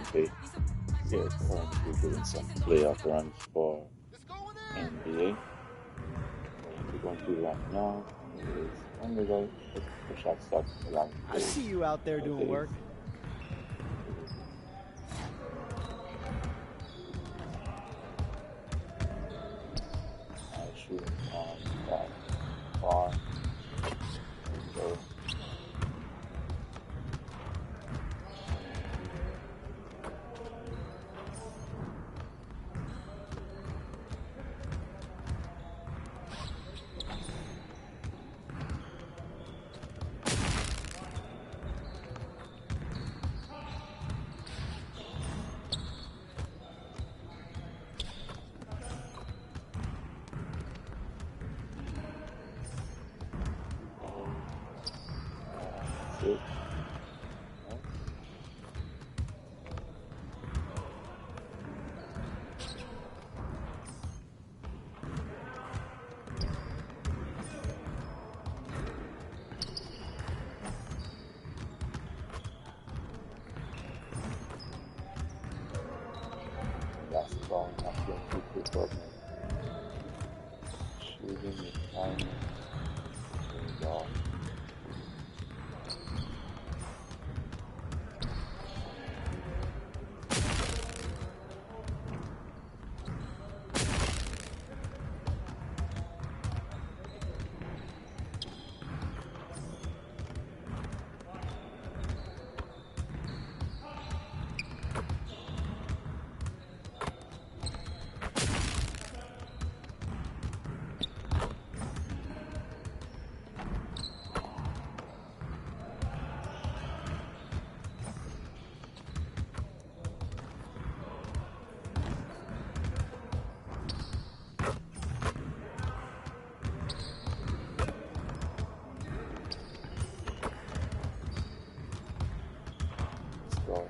Okay, we are currently doing some playoff runs for NBA. What we're going to do right now is when we go the shot start from the line of I play. see you out there doing work. Shooting on that bar. So that's it. Basketball, not going too quick right now. Shooting the timing. There we go. Let's go.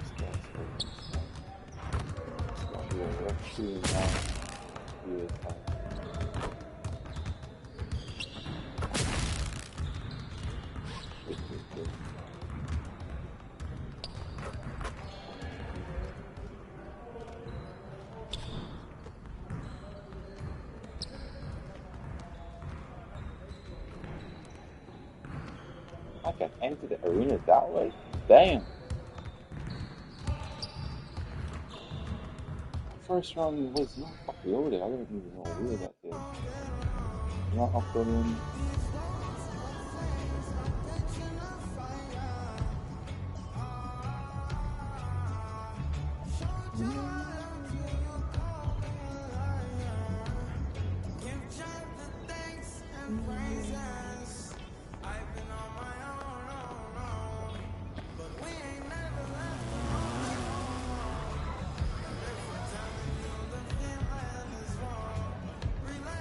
It's going to be a rough shooting now. Good time. Good. I can enter the arena that way? Damn! First round was not fucking over there. I don't even know where that is. Not up and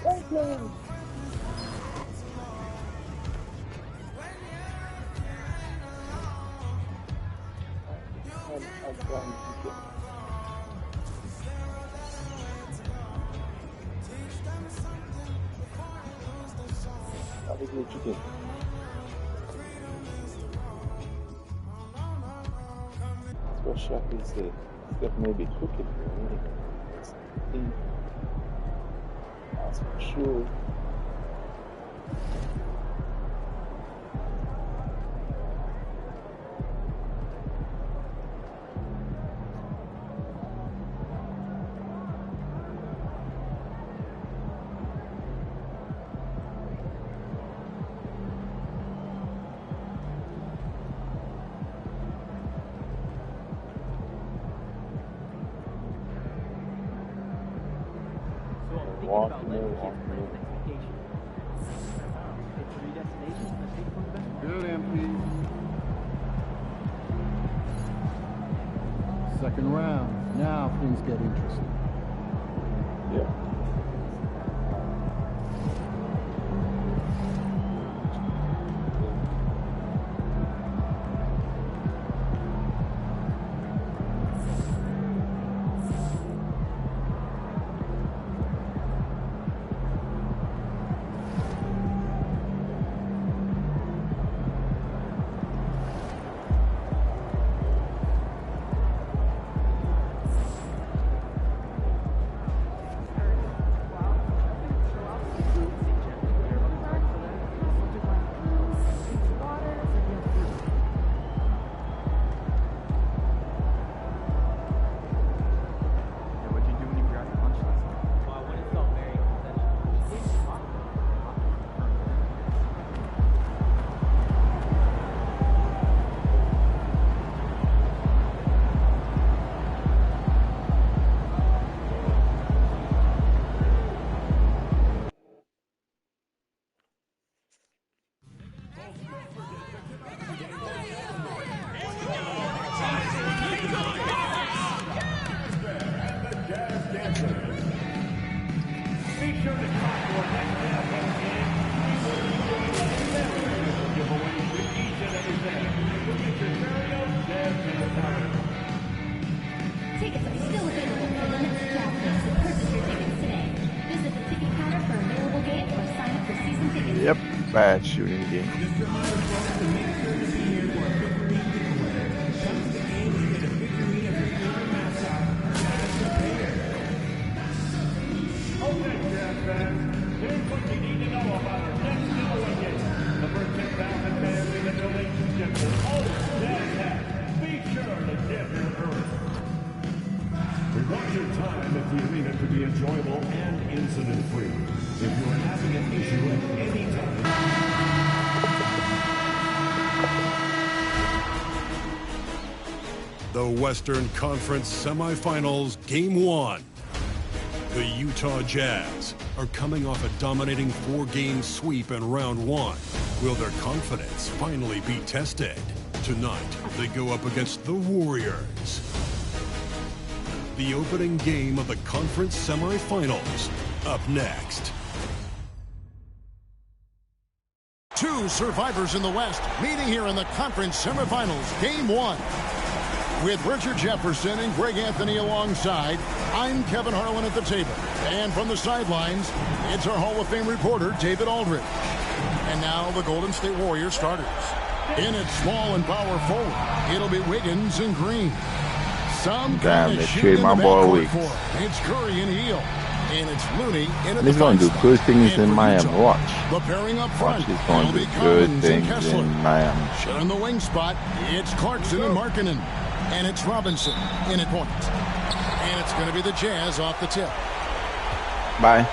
Franklin! That was what you did. What chef is it? Steph may be cooking here, right? That's for sure. Good, MP. Second round. Now things get interesting. Yeah. Tickets are still available for the next draft, so purchase your tickets today. Visit the ticket counter for available games or sign up for season tickets. Yep, bad shooting game. We want your time at the arena to be enjoyable and incident-free. If you are having an issue at any time... The Western Conference Semifinals, Game 1. The Utah Jazz are coming off a dominating 4-game sweep in Round 1. Will their confidence finally be tested? Tonight, they go up against the Warriors. The opening game of the conference semifinals, up next. Two survivors in the West meeting here in the conference semifinals, Game 1. With Richard Jefferson and Greg Anthony alongside, I'm Kevin Harlan at the table. And from the sidelines, it's our Hall of Fame reporter, David Aldridge. And now the Golden State Warriors starters. In at small and power forward, it'll be Wiggins and Green. Some Damn, kind they of trade my boy Wiggins. It's Curry and Heel. And it's Looney in He's going to do good things in Miami. Watch. The pairing up front. Watch, he's going to do good things in Miami. Sharing the wing spot, it's Clarkson and Markkanen. And it's Robinson in at point. And it's going to be the Jazz off the tip. Bye.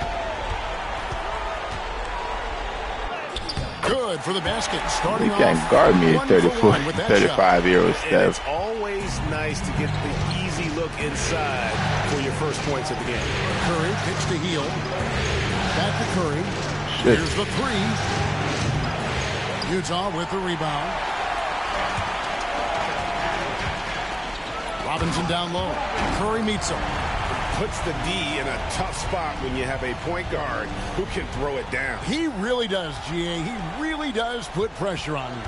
Good for the basket. Starting You can't guard me at 35-year-old Steph. It's always nice to get the easy look inside for your first points of the game. Curry kicks to Heel. Back to Curry. Shit. Here's the three. Utah with the rebound. Robinson down low. Curry meets him. Puts the D in a tough spot when you have a point guard who can throw it down. He really does, GA. He really does put pressure on you.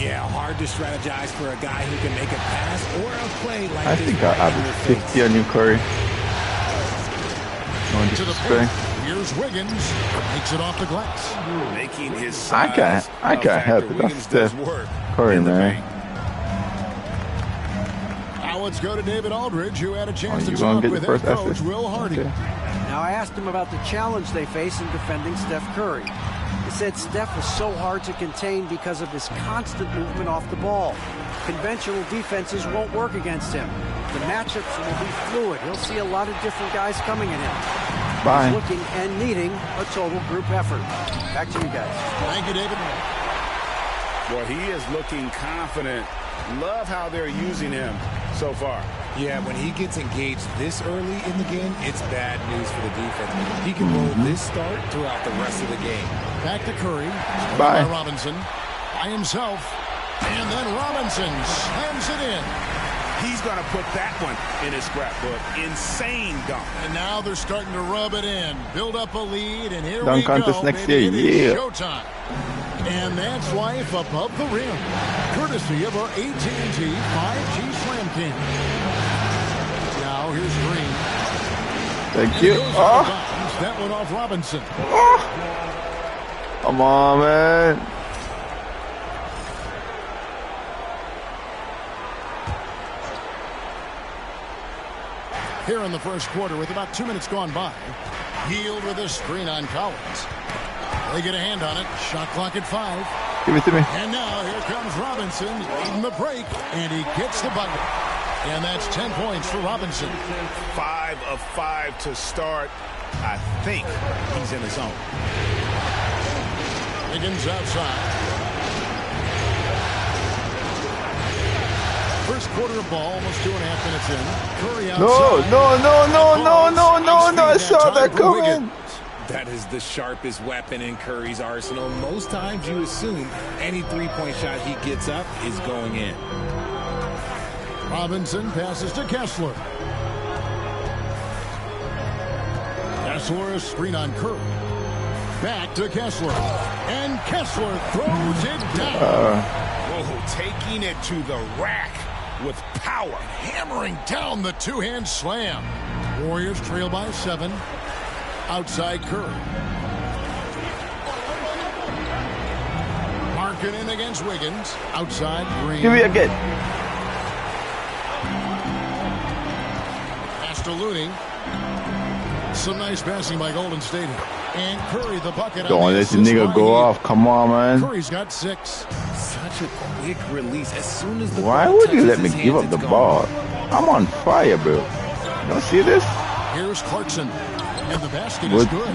Yeah, hard to strategize for a guy who can make a pass or a play like I this. think I averaged 50 on you, Curry. No To the disrespect. point. Here's Wiggins. Makes it off the glass. Making his I size can't help it. That's Steph Curry, man. Now let's go to David Aldridge, who had a chance you to gonna talk get with the head first coach assist? Will Hardy. Okay. Now, I asked him about the challenge they face in defending Steph Curry. He said Steph is so hard to contain because of his constant movement off the ball. Conventional defenses won't work against him. The matchups will be fluid. He'll see a lot of different guys coming at him. Bye. He's looking and needing a total group effort. Back to you guys. Thank you, David. Well, he is looking confident. Love how they're using him so far. Yeah, when he gets engaged this early in the game, it's bad news for the defense. He can roll this start throughout the rest of the game. Back to Curry. Bye. By Robinson. By himself. And then Robinson slams it in. He's going to put that one in his scrapbook. Insane dunk. And now they're starting to rub it in. Build up a lead, and here Dunk we contest go. next Baby, year, it is yeah. showtime. And that's life above the rim. Courtesy of our AT&T 5G Slam King. Now here's Green. Thank you. Oh, That went off Robinson. come on, man. Here in the first quarter with about 2 minutes gone by. Yield with a screen on Collins. They get a hand on it. Shot clock at 5. Give it to me. And now here comes Robinson leading the break, and he gets the bucket. And that's 10 points for Robinson. 5 of 5 to start. I think he's in the zone. Wiggins outside. First quarter of ball, almost 2.5 minutes in. Curry outside. No. I saw that coming. That is the sharpest weapon in Curry's arsenal. Most times you assume any three-point shot he gets up is going in. Robinson passes to Kessler. Kessler, a screen on Curry. Back to Kessler. And Kessler throws it down. Taking it to the rack with power. Hammering down the two-hand slam. Warriors trail by 7. Outside Curry. Marking in against Wiggins. Outside Green. Give me a get. Pass to Looney. Some nice passing by Golden State. And Curry the bucket. Don't let the nigga go off. Come on, man. Curry's got 6. Such a quick release. As soon as the Why ball would you touches let me his give hands, up the it's ball? gone. I'm on fire, bro. Don't see this? Here's Clarkson. And the basket Good. is good.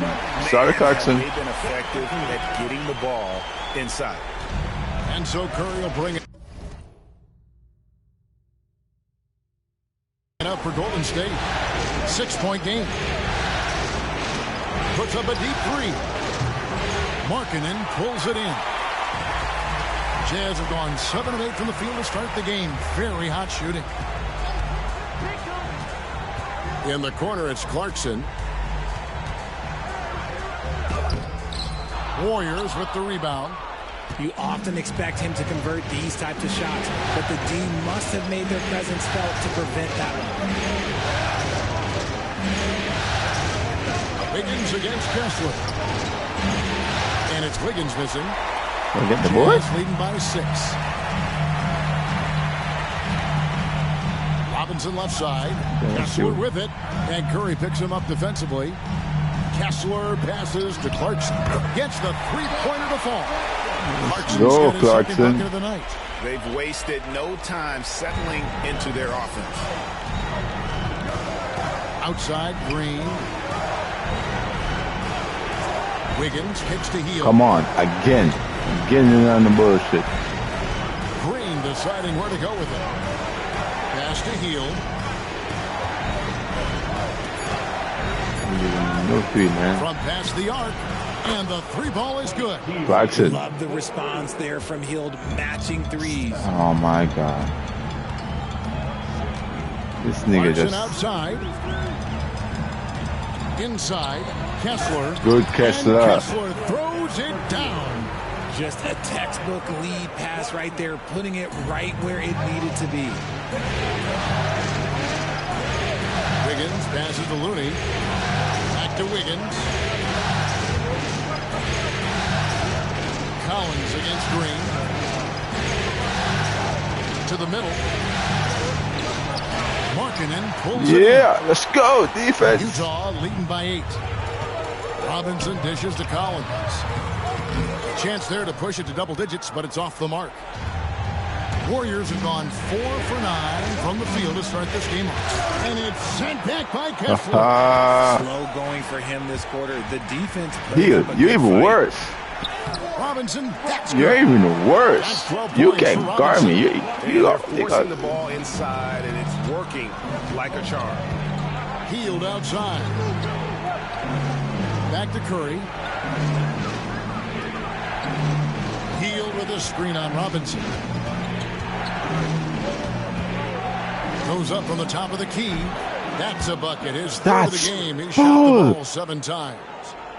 Sorry, Clarkson. They've been effective at getting the ball inside. And so Curry will bring it up for Golden State. 6-point game. Puts up a deep 3. Markkanen pulls it in. Jazz have gone 7 of 8 from the field to start the game. Very hot shooting. In the corner, it's Clarkson. Warriors with the rebound. You often expect him to convert these types of shots, but the D must have made their presence felt to prevent that one. Wiggins against Kessler. And it's Wiggins missing. Wanna get the board? Jazz leading by 6. Robinson left side. Kessler with it. And Curry picks him up defensively. Kessler passes to Clarkson. Gets the three-pointer to fall. Go, Clarkson. Of the night. They've wasted no time settling into their offense. Outside, Green. Wiggins kicks to heel. Come on, again. Getting on the bullshit. Green deciding where to go with it. Pass to heel. No 3, man. From past the arc. And the 3-ball is good. Clarkson. Love the response there from Hield, matching threes. Oh, my God. This nigga Clarkson just... outside. Inside. Kessler. Good Kessler. And Kessler throws it down. Just a textbook lead pass right there, putting it right where it needed to be. Wiggins passes to Looney. Back to Wiggins. Collins against Green. To the middle. Markkanen pulls it in. Let's go. Defense. Utah leading by 8. Robinson dishes to Collins. Chance there to push it to double digits, but it's off the mark. Warriors have gone 4 for 9 from the field to start this game off. And it's sent back by Kessler. Slow going for him this quarter. The defense. You're even worse. Robinson, that's You're good. even worse. You can't guard me. You They're got forcing the ball inside, and it's working like a charm. Hield outside. Back to Curry. Hield with a screen on Robinson. Goes up from the top of the key. That's a bucket. His third of the game. He shot the ball 7 times.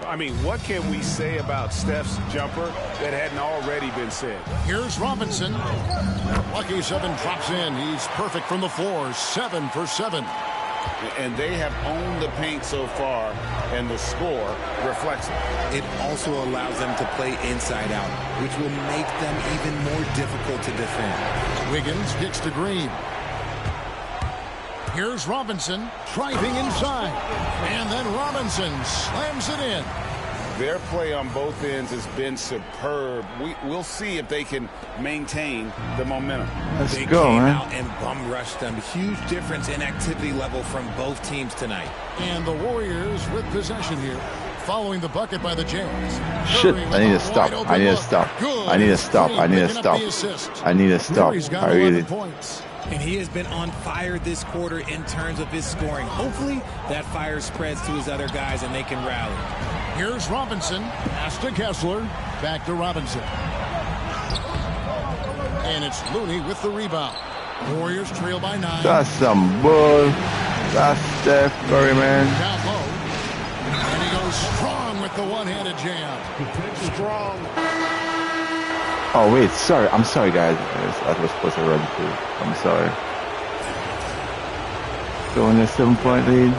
I mean, what can we say about Steph's jumper that hadn't already been said? Here's Robinson. Lucky 7 drops in. He's perfect from the floor. 7 for 7. And they have owned the paint so far, and the score reflects it. It also allows them to play inside out, which will make them even more difficult to defend. Wiggins kicks to Green. Here's Robinson driving inside. And then Robinson slams it in. Their play on both ends has been superb. We'll see if they can maintain the momentum. Let's They go, came man. out and bum rushed them. Huge difference in activity level from both teams tonight. And the Warriors with possession here. Following the bucket by the Jazz. Shit, Curry I need to with a stop. wide open I need to look. stop. Good. I need to stop. Green I need to picking up stop. the assist. I need to stop. Curry's got I 11 really... points. And he has been on fire this quarter in terms of his scoring. Hopefully, that fire spreads to his other guys and they can rally. Here's Robinson. Pass to Kessler. Back to Robinson. And it's Looney with the rebound. Warriors trail by 9. That's some bull. That's Steph Curry, man. Down low. And he goes strong with the one-handed jam. Strong. Oh, wait, sorry. I'm sorry, guys. I was supposed to run through. I'm sorry. So in a 7-point lead.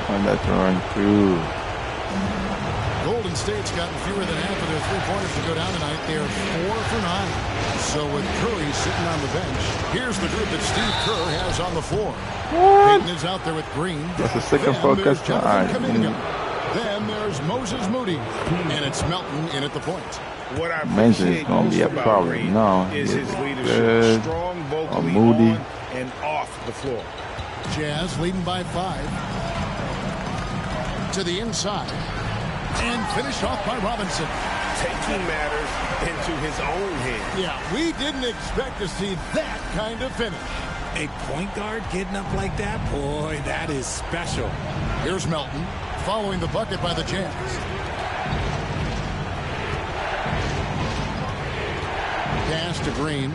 And that's run through. Golden State's gotten fewer than half of their three-pointers to go down tonight. They are 4 for 9. So with Curry sitting on the bench, here's the group that Steve Kerr has on the floor. What? Payton is out there with Green. That's a second focus. Then there's Moses Moody, and it's Melton in at the point. What I Mention is appreciate going to be a most about problem. Green No, is his it's leadership, good. strong vocally Moody. on and off the floor. Jazz leading by 5. To the inside. And finished off by Robinson. Taking matters into his own hands. Yeah, we didn't expect to see that kind of finish. A point guard getting up like that? Boy, that is special. Here's Melton following the bucket by the Jazz. Pass to Green.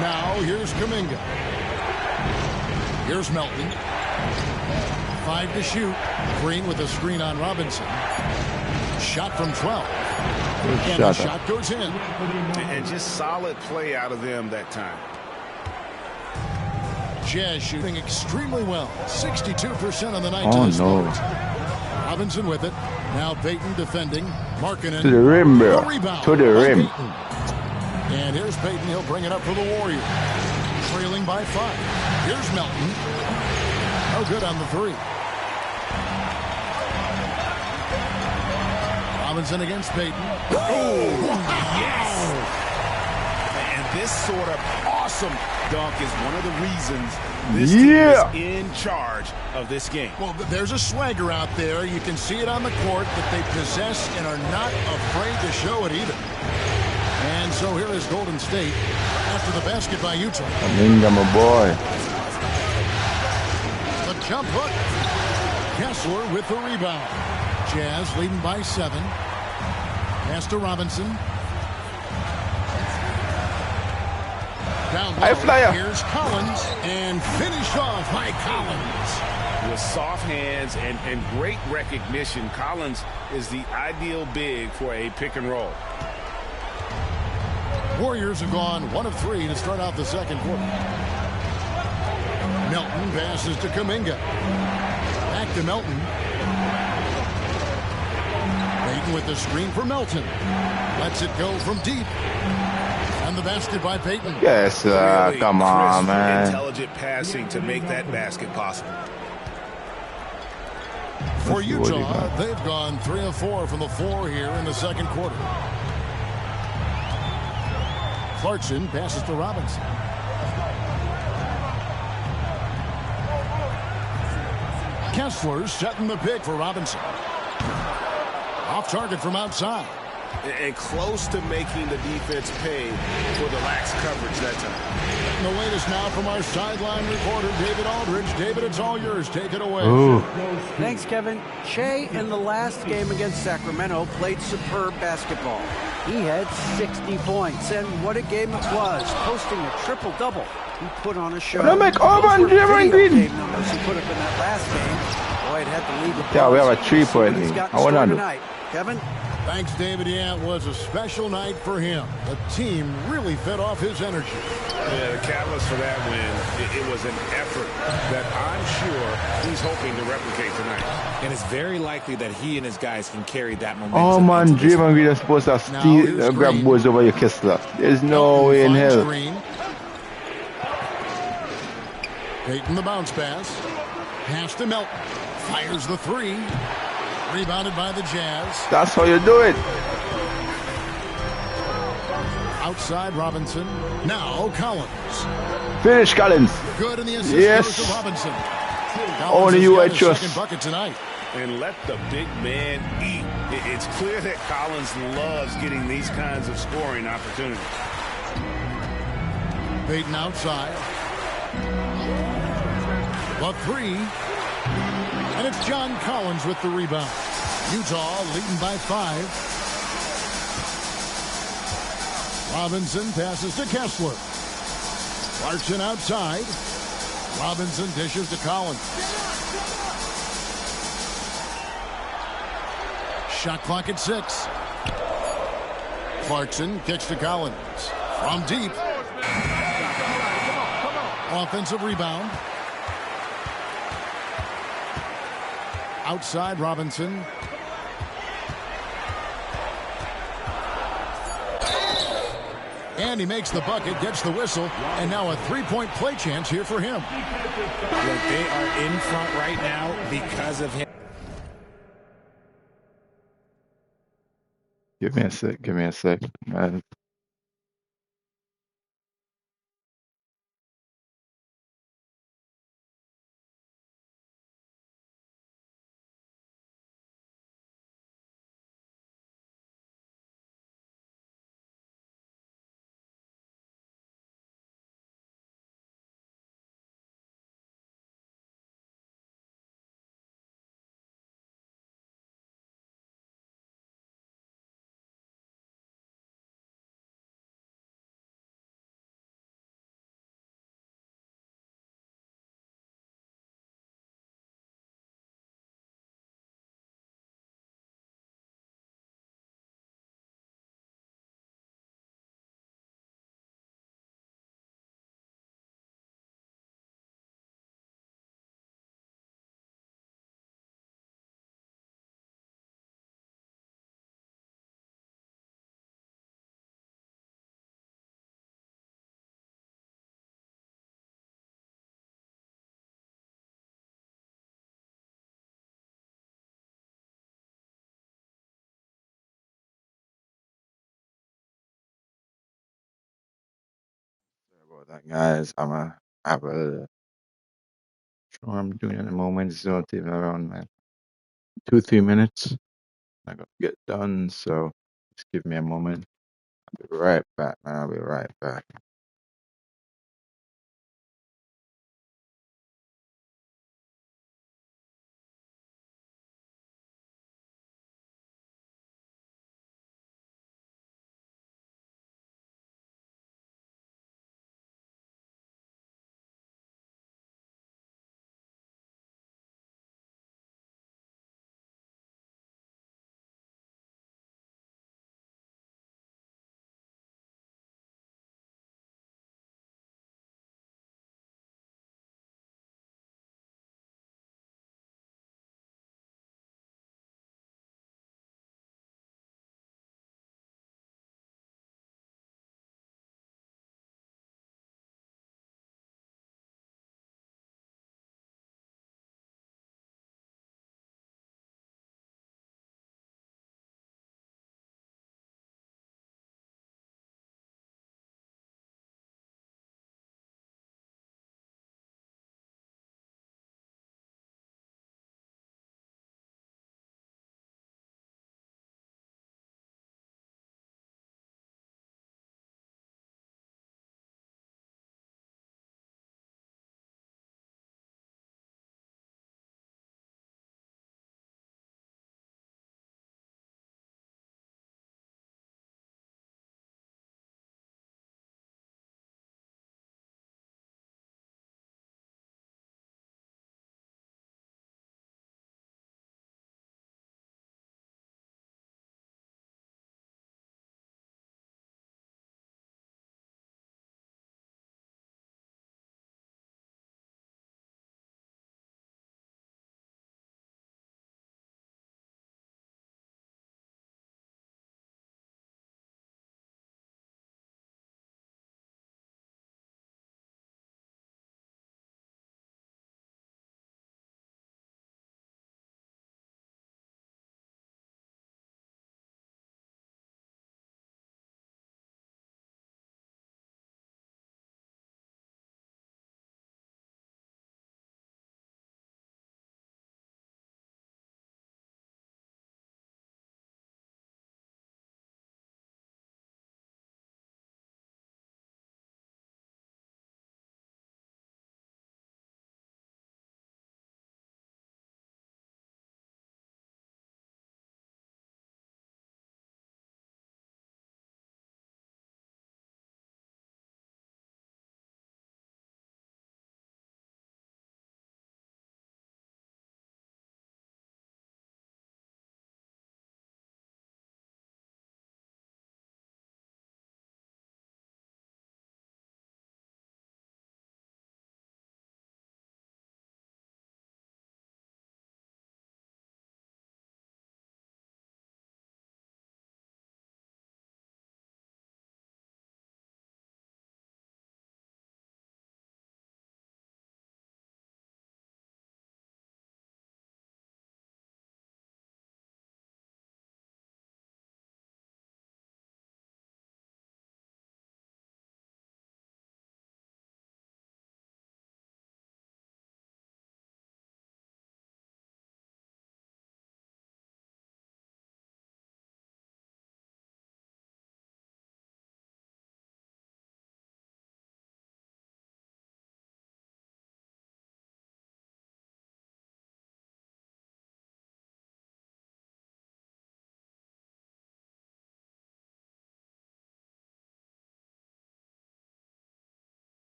Now here's Kuminga. Here's Melton. 5 to shoot. Green with a screen on Robinson. Shot from 12. And the shot goes in. And just solid play out of them that time. Jazz shooting extremely well. 62% on the night. Oh, to this no. moment. Robinson with it. Now Payton defending. Markkanen. To the rim, bro. Rebound To the by rim. Payton. And here's Payton. He'll bring it up for the Warriors. Trailing by 5. Here's Melton. No good on the 3. Robinson against Payton. Oh, yes! And this sort of awesome dunk is one of the reasons this team is in charge of this game. Well, there's a swagger out there. You can see it on the court that they possess and are not afraid to show it either. And so here is Golden State after the basket by Utah. Kuminga, my boy. The jump hook. Kessler with the rebound. Jazz leading by 7. Pass to Robinson. Down High flyer. Here's Collins and finished off by Collins. With soft hands and great recognition, Collins is the ideal big for a pick and roll. Warriors have gone 1 of 3 to start out the second quarter. Melton passes to Kuminga. Back to Melton. Payton with the screen for Melton. Lets it go from deep. And the basket by Payton. Yes, Really come on, crisp, man. Intelligent passing to make that basket possible. For Utah, they've gone 3 of 4 from the floor here in the second quarter. Clarkson passes to Robinson. Kessler setting the pick for Robinson. Off target from outside. And close to making the defense pay for the lax coverage that time. And the latest now from our sideline reporter, David Aldridge. David, it's all yours. Take it away. Ooh. Thanks, Kevin. Shea, in the last game against Sacramento, played superb basketball. He had 60 points, and what a game it was, posting a triple-double. He put on a show. Don't make Auburn Draymond Green. Game numbers he put up in that last game. Boy, it had the league. Yeah, we have a 3-point lead. I want to know. Kevin? Thanks, David. Yeah, it was a special night for him. The team really fed off his energy. Yeah, the catalyst for that win, it was an effort that I'm sure he's hoping to replicate tonight. And it's very likely that he and his guys can carry that momentum. Oh, man, Draymond Green is supposed to steal, grab balls over your Kessler. There's no way in hell. Green. Payton the bounce pass. Pass to Melton. Fires the 3. Rebounded by the Jazz. That's how you do it. Outside Robinson. Now Collins. Finish, Collins. Good in the assist. Yes. Goes to Robinson. Only you I Collins has got his trust. second bucket tonight. And let the big man eat. It's clear that Collins loves getting these kinds of scoring opportunities. Payton outside. The 3. And it's John Collins with the rebound. Utah leading by 5. Robinson passes to Kessler. Clarkson outside. Robinson dishes to Collins. Shot clock at 6. Clarkson kicks to Collins. From deep. Offensive rebound. Outside Robinson. And he makes the bucket, gets the whistle, and now a three-point play chance here for him. Look, they are in front right now because of him. Give me a sec. Give me a sec. Sorry about that, guys. I have a show I'm doing in a moment. So it'll take around 2-3 minutes. I'm gonna get done. So just give me a moment. I'll be right back, man. I'll be right back.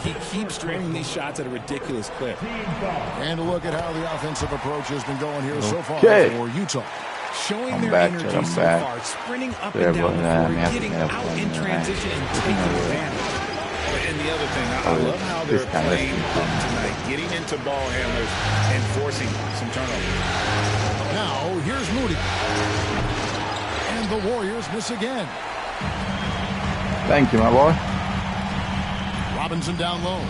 He keeps draining these shots at a ridiculous clip. And look at how the offensive approach has been going here so far for Utah. Showing their energy so far, sprinting up and down the floor, getting out in transition and taking advantage. And the other thing, I love how they're playing tonight, getting into ball handlers and forcing some turnovers. Now, here's Moody. And the Warriors miss again. Thank you, my boy. Robinson down low.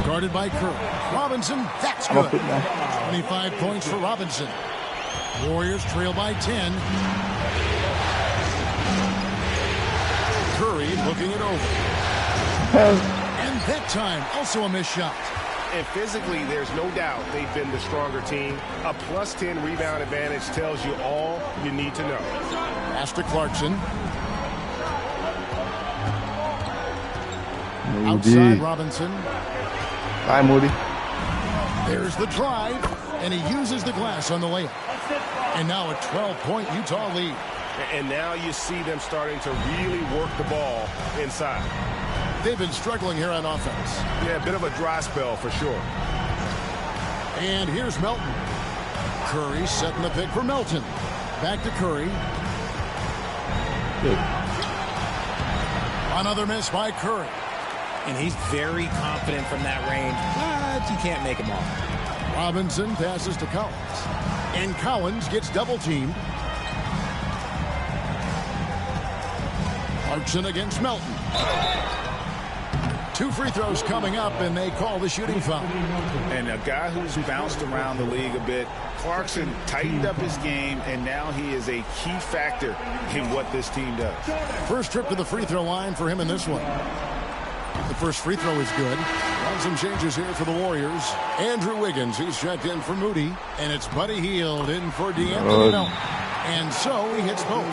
Guarded by Curry. Robinson, that's good. 25 points for Robinson. Warriors trail by 10. Curry looking it over. And that time, also a missed shot. And physically, there's no doubt they've been the stronger team. A plus 10 rebound advantage tells you all you need to know. Pass to Clarkson. Moody. Outside Robinson. Bye, Moody. There's the drive, and he uses the glass on the layup. And now a 12-point Utah lead. And now you see them starting to really work the ball inside. They've been struggling here on offense. Yeah, a bit of a dry spell for sure. And here's Melton. Curry setting the pick for Melton. Back to Curry. Good. Another miss by Curry. And he's very confident from that range, but you can't make him all. Robinson passes to Collins. And Collins gets double-teamed. Clarkson against Melton. 2 free throws coming up, and they call the shooting foul. And a guy who's bounced around the league a bit, Clarkson tightened up his game, and now he is a key factor in what this team does. First trip to the free throw line for him in this one. The first free throw is good. And some changes here for the Warriors. Andrew Wiggins, he's checked in for Moody. And it's Buddy Hield in for D'Anthony Melton. And so he hits both.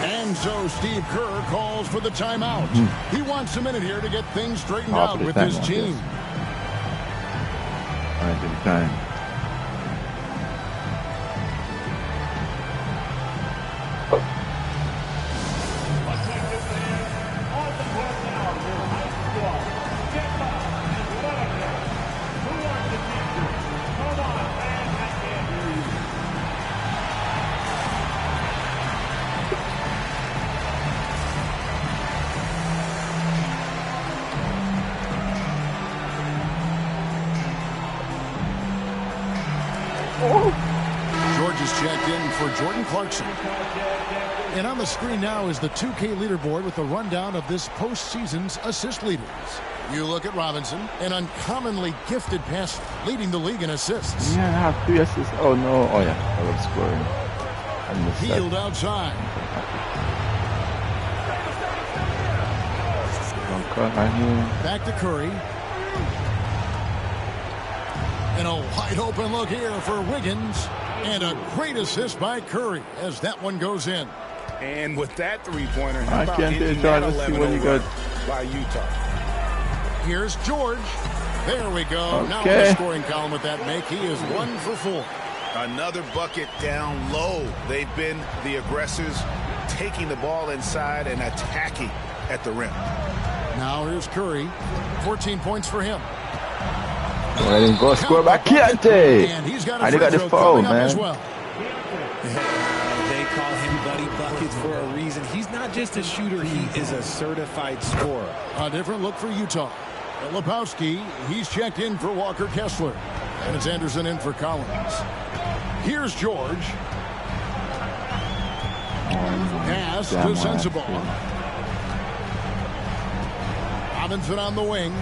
And so Steve Kerr calls for the timeout. He wants a minute here to get things straightened out with his team. Time. George is checked in for Jordan Clarkson. And on the screen now is the 2K leaderboard with the rundown of this postseason's assist leaders. You look at Robinson, an uncommonly gifted passer, leading the league in assists. Yeah, I have 3 assists. Oh, no. Oh, yeah. I love scoring. Hield outside. Back to Curry. And a wide open look here for Wiggins. And a great assist by Curry as that one goes in. And with that three-pointer, I can't do it, John. Let's see what you got. By Utah. Here's George. There we go. Okay. Now in the scoring column with that make. He is 1 for 4. Another bucket down low. They've been the aggressors, taking the ball inside and attacking at the rim. Now here's Curry. 14 points for him. Let him go score back. And he's got a free throw coming up as well. They call him Buddy Buckets for a reason. He's not just a shooter, he is a certified scorer. A different look for Utah. Lepowski, he's checked in for Walker Kessler. And it's Anderson in for Collins. Here's George. Pass to Sensabaugh. Robinson on the wing.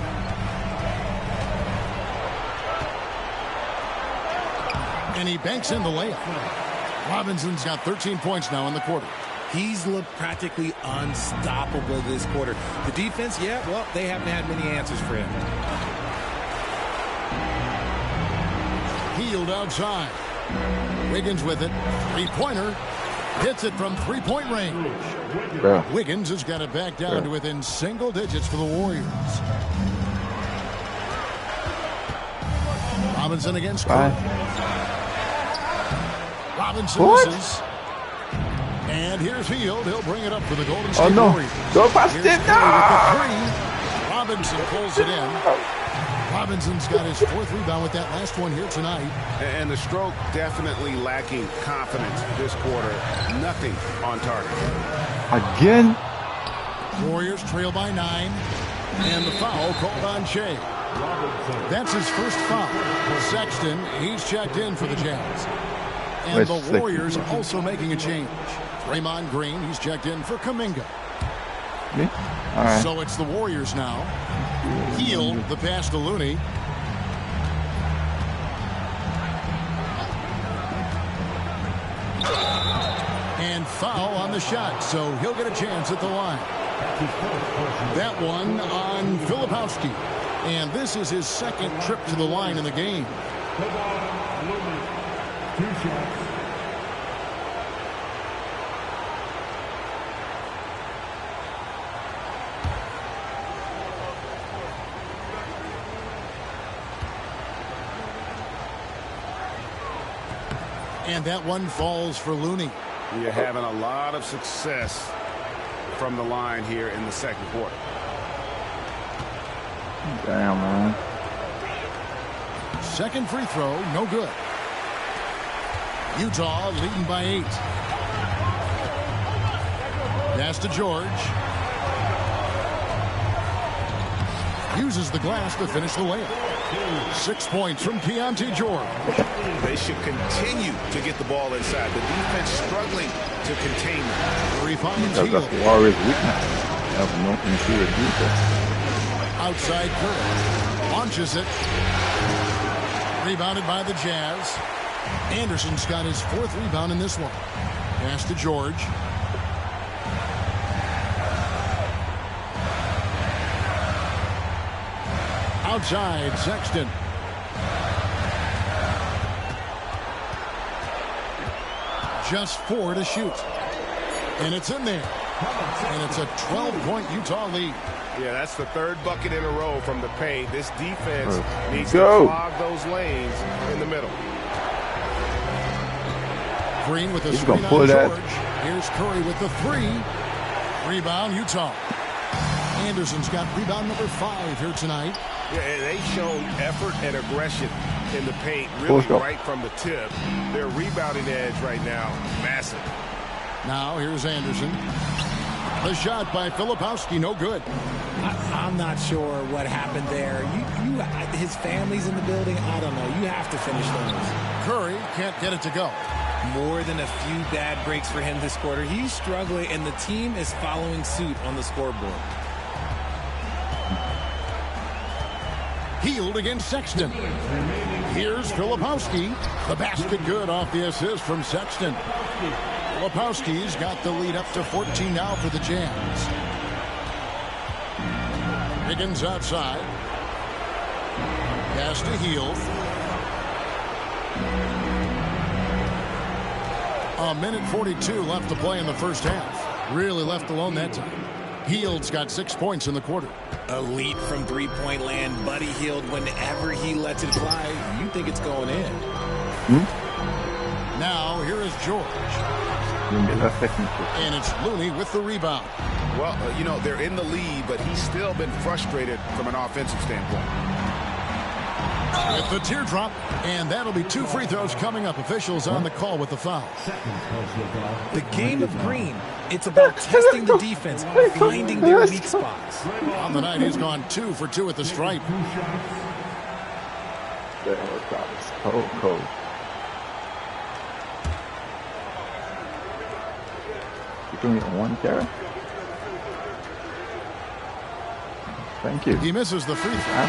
And he banks in the layup. Robinson's got 13 points now in the quarter. He's looked practically unstoppable this quarter. The defense, yeah, well, they haven't had many answers for him. Hield outside. Wiggins with it. Three-pointer. Hits it from three-point range. Yeah. Wiggins has got it back down to within single digits for the Warriors. Robinson against Curry. Robinson misses. And here's Hield. He'll bring it up for the Golden State Warriors. Go past it now. Robinson pulls it in. Robinson's got his 4th rebound with that last one here tonight. And the stroke definitely lacking confidence this quarter. Nothing on target. Again? Warriors trail by 9. And the foul called on Shea. That's his first foul. Sexton, he's checked in for the Jazz. And the Warriors also making a change. Draymond Green, he's checked in for Kuminga. All right. So it's the Warriors now. Hield the pass to Looney. And foul on the shot, so he'll get a chance at the line. That one on Filipowski. And this is his 2nd trip to the line in the game. 2 shots. And that one falls for Looney. You're having a lot of success from the line here in the 2nd quarter. Damn, man. 2nd free throw, no good. Utah leading by 8. Pass to George. Uses the glass to finish the layup. 6 points from Keontae George. They should continue to get the ball inside. The defense struggling to contain them. Curry finds That's Hield. the Warriors' weakness. They have no interior defense. Outside Curry. Launches it. Rebounded by the Jazz. Anderson's got his 4th rebound in this one. Pass to George. Outside, Sexton. Just 4 to shoot. And it's in there. And it's a 12-point Utah lead. Yeah, that's the 3rd bucket in a row from the paint. This defense needs to clog those lanes in the middle. Green with a screen on George. Here's Curry with the 3. Rebound, Utah. Anderson's got rebound number 5 here tonight. Yeah, and they've shown effort and aggression in the paint, really right from the tip. Their rebounding edge right now, massive. Now here's Anderson. The shot by Filipowski, no good. I'm not sure what happened there. His family's in the building. I don't know. You have to finish those. Curry can't get it to go. More than a few bad breaks for him this quarter. He's struggling, and the team is following suit on the scoreboard. Hield against Sexton. Here's Filipowski. The basket good off the assist from Sexton. Filipowski's got the lead up to 14 now for the Jazz. Higgins outside. Pass to Hield. A minute 42 left to play in the first half. Really left alone that time. Hield's got 6 points in the quarter. Elite from three-point land. Buddy Hield, whenever he lets it fly, you think it's going in. Now, here is George. And it's Looney with the rebound. Well, you know, they're in the lead, but he's still been frustrated from an offensive standpoint. With the teardrop, and that'll be 2 free throws coming up. Officials on the call with the foul. The game of green, it's about testing the defense, finding their weak spots. On the night, he's gone 2 for 2 at the stripe. Cold. You can get 1 carrot? Thank you. He misses the free throw. A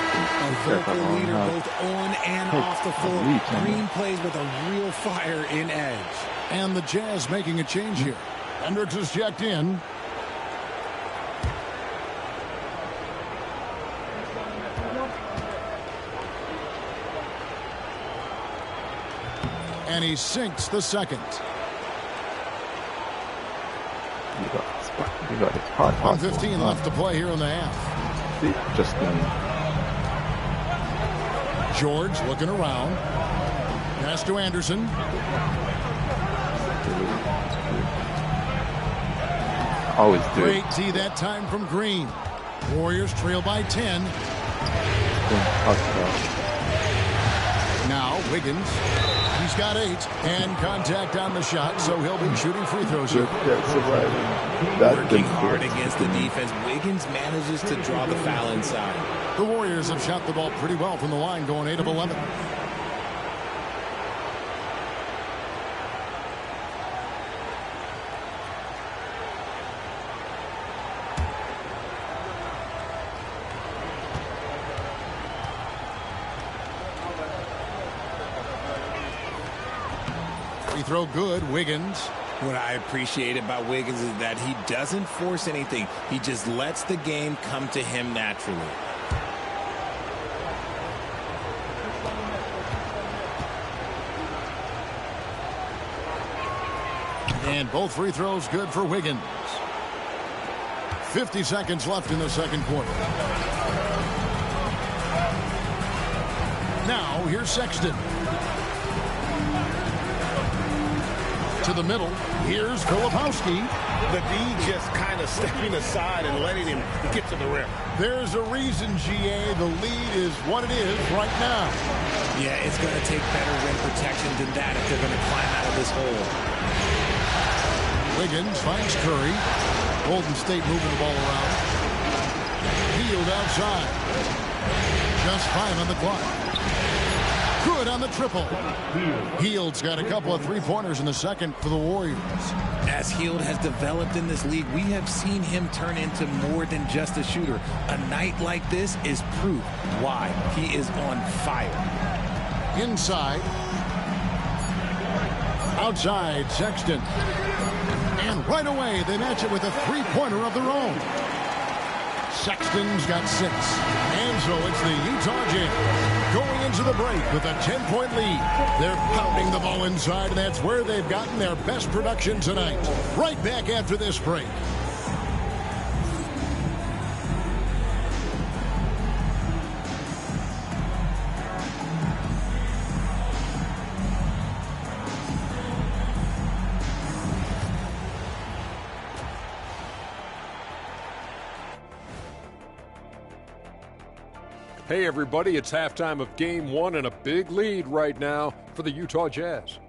vocal leader both on and off the floor. Green plays with a real fire in edge. And the Jazz making a change here. Hendricks is checked in. And he sinks the second. You got it. Hard. 1:15 left to play here in the half. Just George looking around. Pass to Anderson. Always do. Great D that time from Green. Warriors trail by 10. Now Wiggins. He's got 8 and contact on the shot, so he'll be shooting free throws here. Working hard against the defense. Wiggins manages to draw the foul inside. The Warriors have shot the ball pretty well from the line, going 8 of 11. Free throw good, Wiggins. What I appreciate about Wiggins is that he doesn't force anything. He just lets the game come to him naturally. And both free throws good for Wiggins. 50 seconds left in the second quarter. Now here's Sexton. To the middle. Here's Filipowski. The D just kind of stepping aside and letting him get to the rim. There's a reason, GA. The lead is what it is right now. Yeah, it's going to take better rim protection than that if they're going to climb out of this hole. Wiggins finds Curry. Golden State moving the ball around. Hield outside. Just 5 on the clock. Good on the triple. Hield's got a couple of three-pointers in the second for the Warriors. As Hield has developed in this league, we have seen him turn into more than just a shooter. A night like this is proof why he is on fire. Inside. Outside, Sexton. And right away, they match it with a three-pointer of their own. Sexton's got 6. And so it's the Utah Jazz going into the break with a 10-point lead. They're pounding the ball inside, and that's where they've gotten their best production tonight. Right back after this break. Hey everybody, it's halftime of Game 1 and a big lead right now for the Utah Jazz.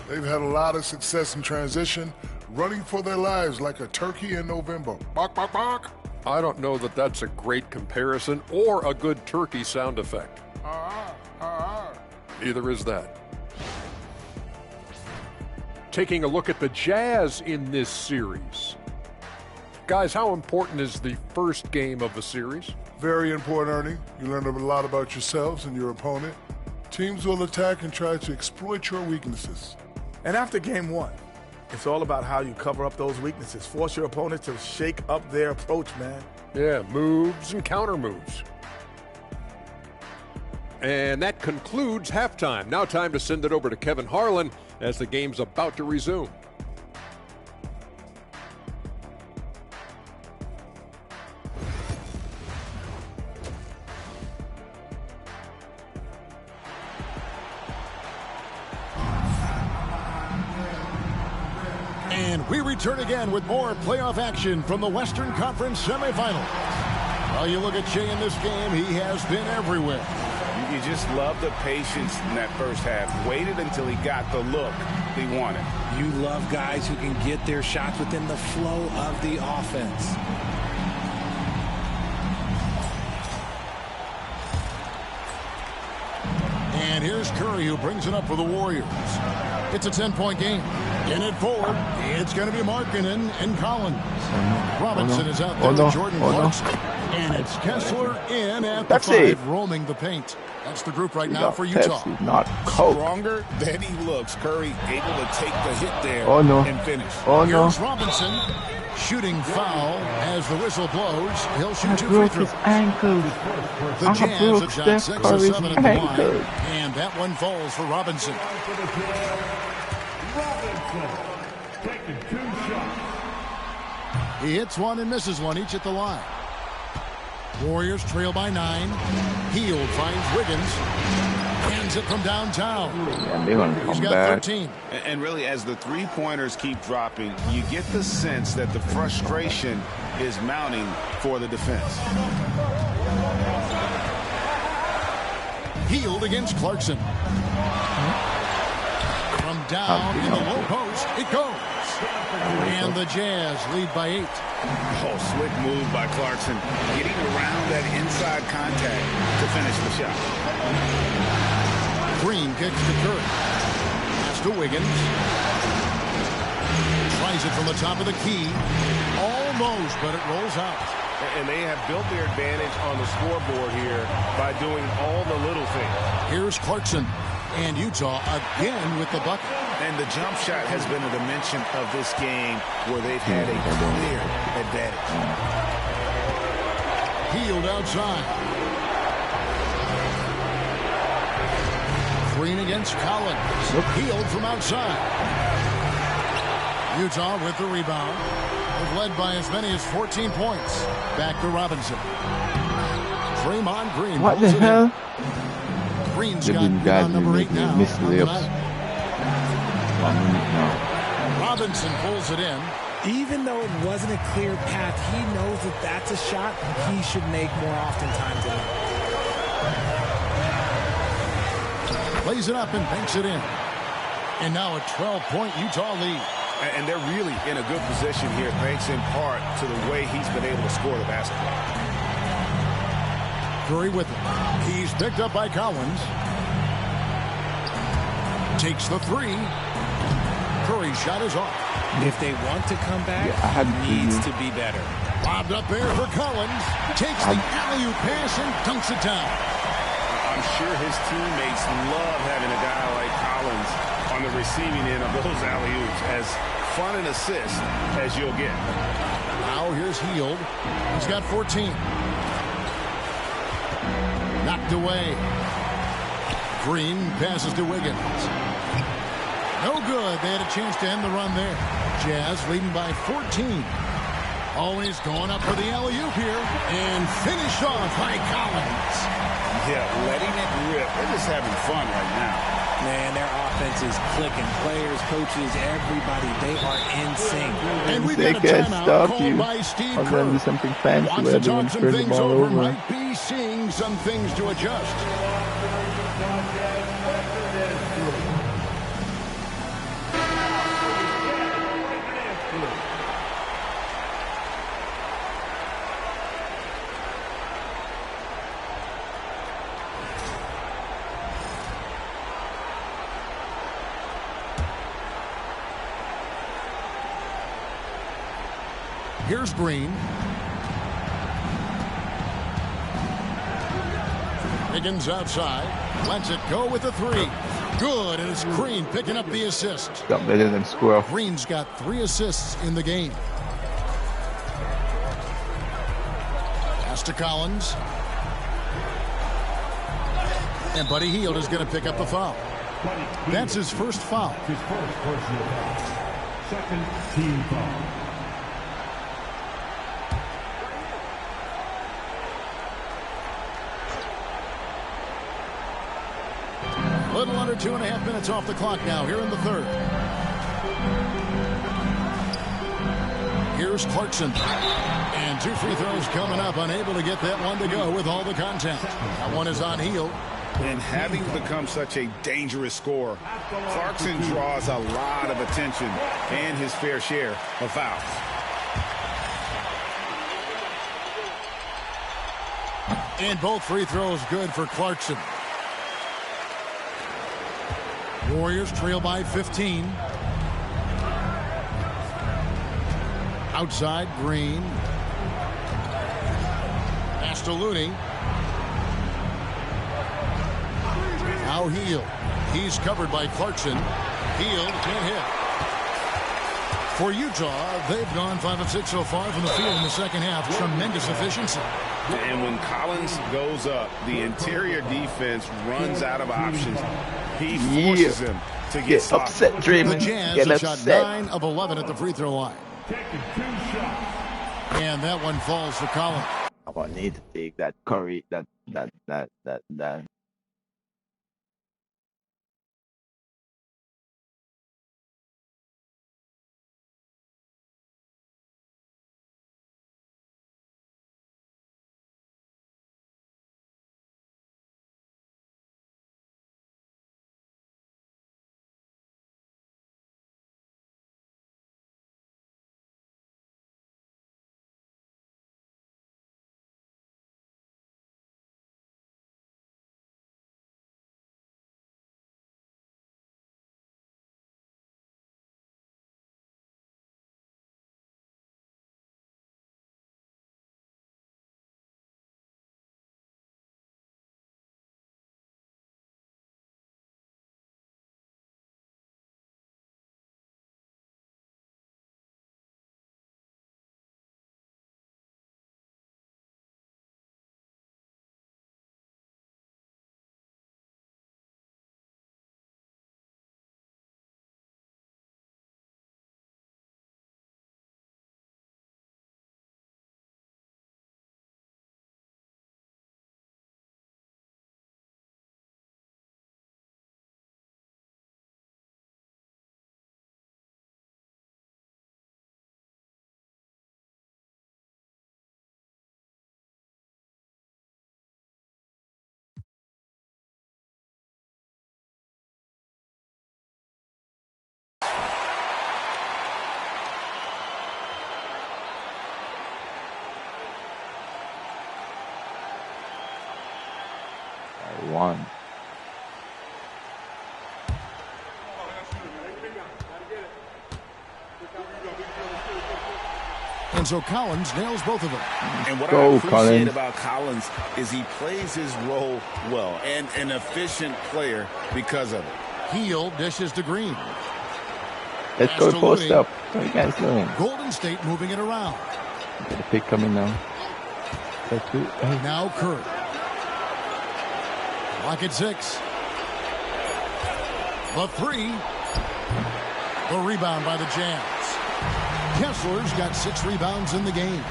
They've had a lot of success in transition, running for their lives like a turkey in November. Bark, bark, bark. I don't know that that's a great comparison or a good turkey sound effect. Neither is that. Taking a look at the Jazz in this series. Guys, how important is the first game of the series? Very important, Ernie. You learn a lot about yourselves and your opponent. Teams will attack and try to exploit your weaknesses. And after game 1, it's all about how you cover up those weaknesses. Force your opponent to shake up their approach, man. Yeah, moves and counter moves. And that concludes halftime. Now time to send it over to Kevin Harlan as the game's about to resume. And we return again with more playoff action from the Western Conference semifinals. While you look at Shea in this game, he has been everywhere. You just love the patience in that first half. Waited until he got the look he wanted. You love guys who can get their shots within the flow of the offense. And here's Curry, who brings it up for the Warriors. It's a 10-point game. In it forward, it's going to be Markkanen and Collins. Robinson is out there with Jordan Clarkson. And it's Kessler in at the 5, roaming the paint. That's the group right now for Utah. Not cold. Stronger than he looks. Curry able to take the hit there and finish. Here's Robinson. Shooting foul as the whistle blows. He'll shoot 2 free throws. The Jazz have shot 6 of 7 at the line. And that one falls for Robinson. Taking 2 shots. He hits one and misses one, each at the line. Warriors trail by 9. Hield finds Wiggins. Hands it from downtown. He's got 13. And really, as the three-pointers keep dropping, you get the sense that the frustration is mounting for the defense. Hield against Clarkson. From down in the low post, it goes. And the Jazz lead by 8. Oh, slick move by Clarkson. Getting around that inside contact to finish the shot. Green kicks to Curry. Pass to Wiggins. Tries it from the top of the key. Almost, but it rolls out. And they have built their advantage on the scoreboard here by doing all the little things. Here's Clarkson. And Utah again with the bucket. And the jump shot has been a dimension of this game where they've had a clear advantage. Hield outside. Green against Collins. Hield from outside. Utah with the rebound. They've led by as many as 14 points. Back to Robinson. Draymond Green. What the hell? Green's got number 8 now. Missed layups. 1 minute now. Robinson pulls it in. Even though it wasn't a clear path, he knows that that's a shot he should make more oftentimes than not. Plays it up and banks it in. And now a 12-point Utah lead. And they're really in a good position here, thanks in part to the way he's been able to score the basketball. Curry with it. He's picked up by Collins. Takes the 3. Curry's shot is off. If they want to come back, it needs to be better. Lobbed up there for Collins. Takes the alley-oop pass and dunks it down. I'm sure his teammates love having a guy like Collins on the receiving end of those alley-oops. As fun an assist as you'll get. Now here's Hield. He's got 14. Knocked away. Green passes to Wiggins. No good. They had a chance to end the run there. Jazz leading by 14. Always going up for the alley-oop here. And finished off by Collins. Yeah, letting it rip. They're just having fun right now. Man, their offense is clicking. Players, coaches, everybody, they are in sync. And we've They got a can't timeout stop called you. by Steve I'm Kerr. gonna do something fancy Wants where to everyone talk some turn the things ball over. over. Might be seeing some things to adjust. Here's Green. Higgins outside. Lets it go with the 3. Good, and it's Green picking up the assist. Got better than score. Green's got 3 assists in the game. Pass to Collins. And Buddy Hield is going to pick up the foul. That's his first foul. His first personal foul. Second team foul. Little under 2.5 minutes off the clock now here in the third. Here's Clarkson. And 2 free throws coming up. Unable to get that one to go with all the contact. That one is on Hield. And having become such a dangerous scorer, Clarkson draws a lot of attention and his fair share of fouls. And both free throws good for Clarkson. Warriors trail by 15. Outside, Green. Pass to Looney. Now Hield. He's covered by Clarkson. Hield can't hit. For Utah, they've gone 5 of 6 so far from the field in the second half. Tremendous efficiency. And when Collins goes up, the interior defense runs out of options. He forces him to get upset, Draymond. The Jazz Get have upset. shot 9 of 11 at the free throw line. And that one falls for Collins. I want need to take that Curry, that one. And so Collins nails both of them. And what I appreciate about Collins is he plays his role well and an efficient player because of it. Heel dishes to Green. Let's go post up. What are you guys doing? Golden State moving it around. The pick coming now. Now Curry. Lock at 6. The 3. The rebound by the Jazz. Kessler's got 6 rebounds in the game.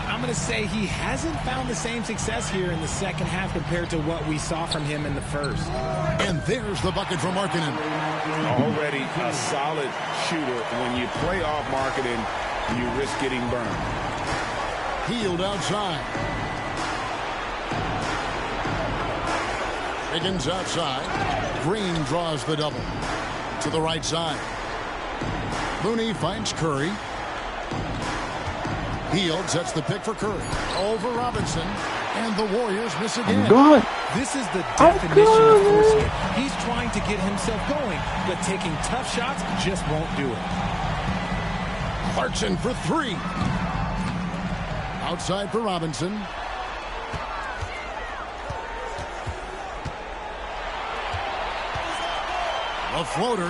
I'm going to say he hasn't found the same success here in the second half compared to what we saw from him in the first. And there's the bucket for Markkanen. Already a solid shooter. When you play off Markkanen, you risk getting burned. Healed outside. Higgins outside. Green draws the double. To the right side. Looney finds Curry. Hield sets the pick for Curry. Over Robinson. And the Warriors miss again. This is the definition of forcing it. He's trying to get himself going, but taking tough shots just won't do it. Clarkson for 3. Outside for Robinson. A floater.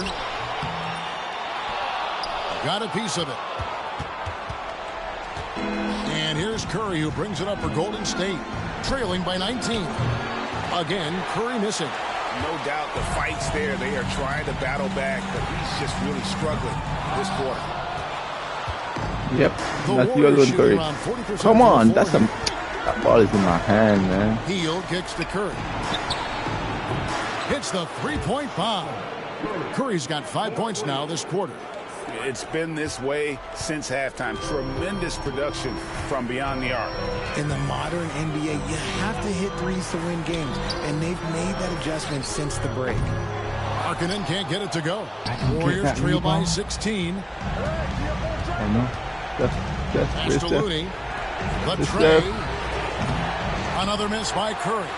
Got a piece of it. And here's Curry, who brings it up for Golden State, trailing by 19. Again, Curry missing. No doubt the fight's there. They are trying to battle back, but he's just really struggling this quarter. Yep, that's the other Curry. Come on, that ball is in my hand, man. Hield kicks to Curry. Hits the three-point bomb. Curry's got 5 points now this quarter. It's been this way since halftime. Tremendous production from beyond the arc. In the modern NBA, you have to hit threes to win games, and they've made that adjustment since the break. Markkanen can't get it to go. Warriors trail by 16. I know. Pass to Looney. The tray. Another miss by Curry.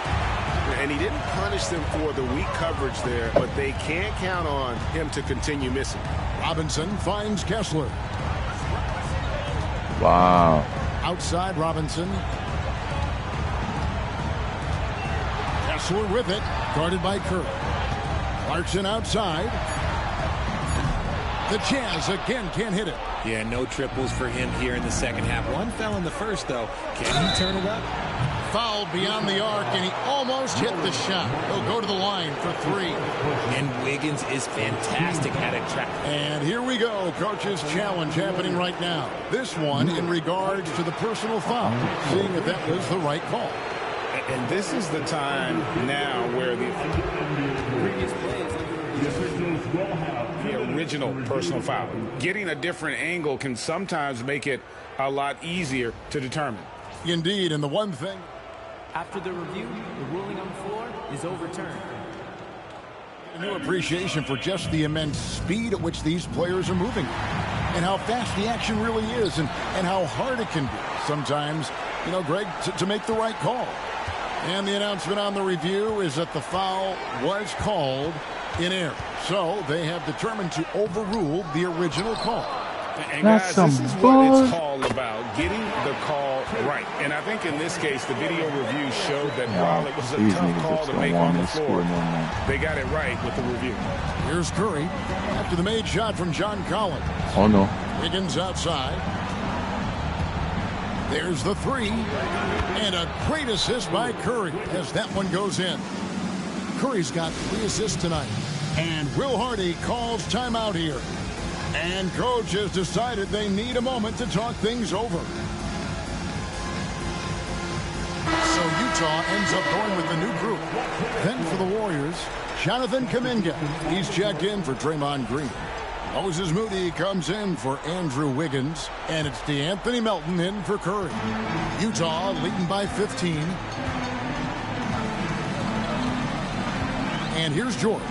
And he didn't punish them for the weak coverage there, but they can't count on him to continue missing. Robinson finds Kessler. Wow. Outside Robinson. Kessler with it. Guarded by Curry. Clarkson outside. The Jazz again can't hit it. Yeah, no triples for him here in the second half. One fell in the first, though. Can he turn it up? Fouled beyond the arc, and he almost hit the shot. He'll go to the line for 3. And Wiggins is fantastic at it. And here we go. Coach's challenge happening right now. This one in regards to the personal foul. Seeing if that was the right call. And this is the time now where the original personal foul. Getting a different angle can sometimes make it a lot easier to determine. Indeed, and the one thing... After the review, the ruling on the floor is overturned. A new appreciation for just the immense speed at which these players are moving. And how fast the action really is, and how hard it can be sometimes, you know, Greg, to make the right call. And the announcement on the review is that the foul was called in error. So they have determined to overrule the original call. And guys, this is what it's all about, getting the call right. And I think in this case, the video review showed that while it was a tough call to make on the floor, they got it right with the review. Here's Curry after the made shot from John Collins. Oh, no. Higgins outside. There's the 3. And a great assist by Curry as that one goes in. Curry's got 3 assists tonight. And Will Hardy calls timeout here. And coach has decided they need a moment to talk things over. So Utah ends up going with the new group. Then for the Warriors, Jonathan Kuminga. He's checked in for Draymond Green. Moses Moody comes in for Andrew Wiggins. And it's DeAnthony Melton in for Curry. Utah leading by 15. And here's George.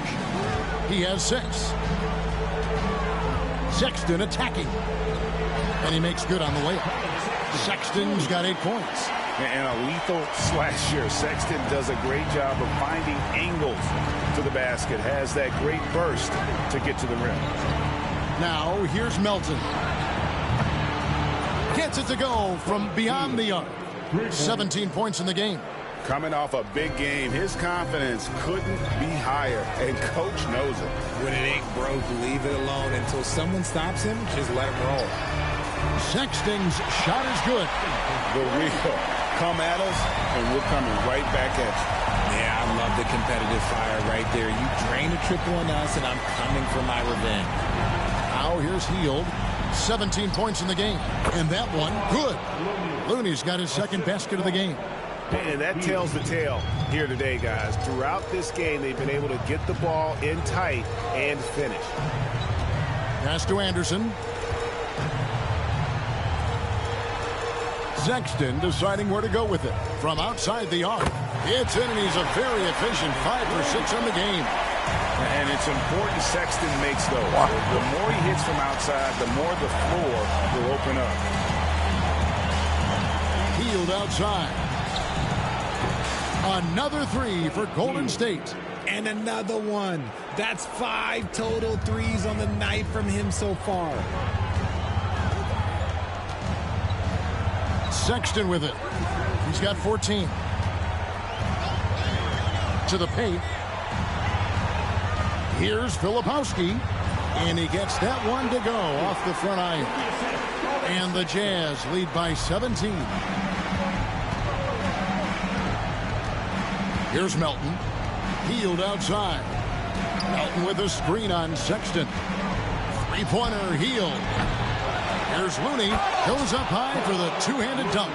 He has 6. Sexton attacking. And he makes good on the layup. Sexton's got 8 points. And a lethal slasher. Sexton does a great job of finding angles to the basket. Has that great burst to get to the rim. Now, here's Melton. Gets it to go from beyond the arc. 17 points in the game. Coming off a big game, his confidence couldn't be higher, and coach knows it. When it ain't broke, leave it alone until someone stops him. Just let him roll. Sexton's shot is good. The real. Come at us, and we're coming right back at you. Yeah, I love the competitive fire right there. You drain a triple on us, and I'm coming for my revenge. Now here's Hield. 17 points in the game. And that one, good. Looney's got his second basket of the game. And that tells the tale here today, guys. Throughout this game, they've been able to get the ball in tight and finish. Pass to Anderson. Sexton deciding where to go with it. From outside the arc. It's in, and he's a very efficient 5 for 6 on the game. And it's important Sexton makes those. The more he hits from outside, the more the floor will open up. Hield outside. Another 3 for Golden State. And another one. That's 5 total threes on the night from him so far. Sexton with it. He's got 14. To the paint. Here's Filipowski. And he gets that one to go off the front iron. And the Jazz lead by 17. Here's Melton. Hield outside. Melton with a screen on Sexton. Three-pointer, Hield. Here's Looney. Goes up high for the two-handed dunk.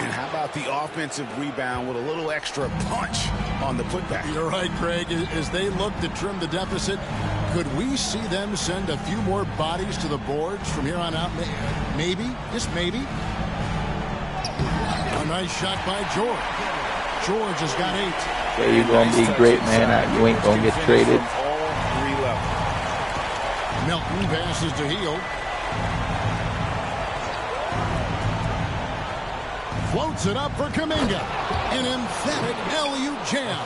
And how about the offensive rebound with a little extra punch on the putback? You're right, Craig. As they look to trim the deficit, could we see them send a few more bodies to the boards from here on out? Maybe. Just maybe. A nice shot by George. George has got 8. Yeah, you're going to be great, man. You ain't going to get traded. All 3 levels. Melton passes to Hield. Floats it up for Kuminga. An emphatic alley-oop jam.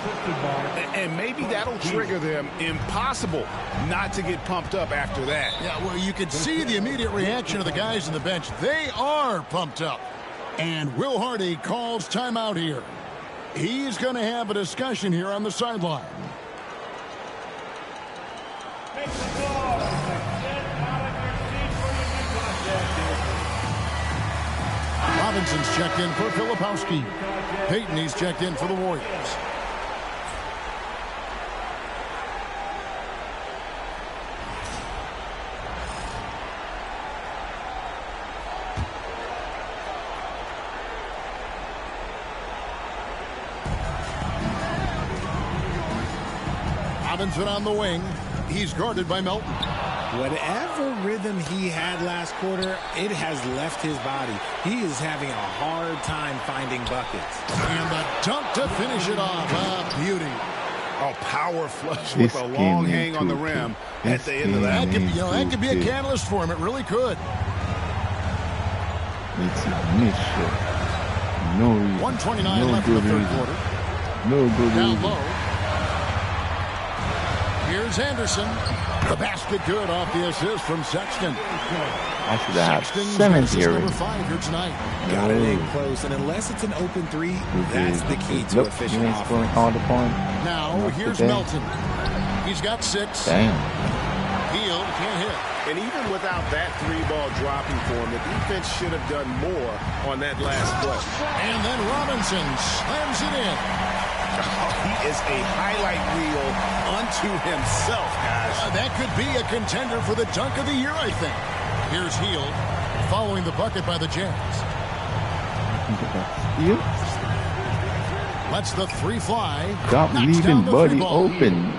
And maybe that'll trigger them. Impossible not to get pumped up after that. Yeah, well, you could see the immediate reaction of the guys on the bench. They are pumped up. And Will Hardy calls timeout here. He's going to have a discussion here on the sideline. Robinson's checked in for Filipowski. Payton, he's checked in for the Warriors. Robinson on the wing. He's guarded by Melton. Whatever rhythm he had last quarter, it has left his body. He is having a hard time finding buckets. And the dunk to finish it off. A beauty. A power flush with a long hang on the rim at the end of that. That could be a catalyst for him. It really could. It's a mission. No reason. 1:29 left in the third quarter. No good Down reason. low. Here's Anderson. The basket good off the assist from Sexton. I should have had 7 here. Number 5 here tonight. Got it in close, and unless it's an open 3, that's the key to efficient offense. All the point. Now here's Melton. He's got 6. Damn. Hield can't hit. And even without that 3-ball dropping for him, the defense should have done more on that last play. And then Robinson slams it in. Oh, he is a highlight reel unto himself, guys. That could be a contender for the dunk of the year, I think. Here's Hield following the bucket by the Jazz. Lets the 3 fly. Stop leaving Buddy open.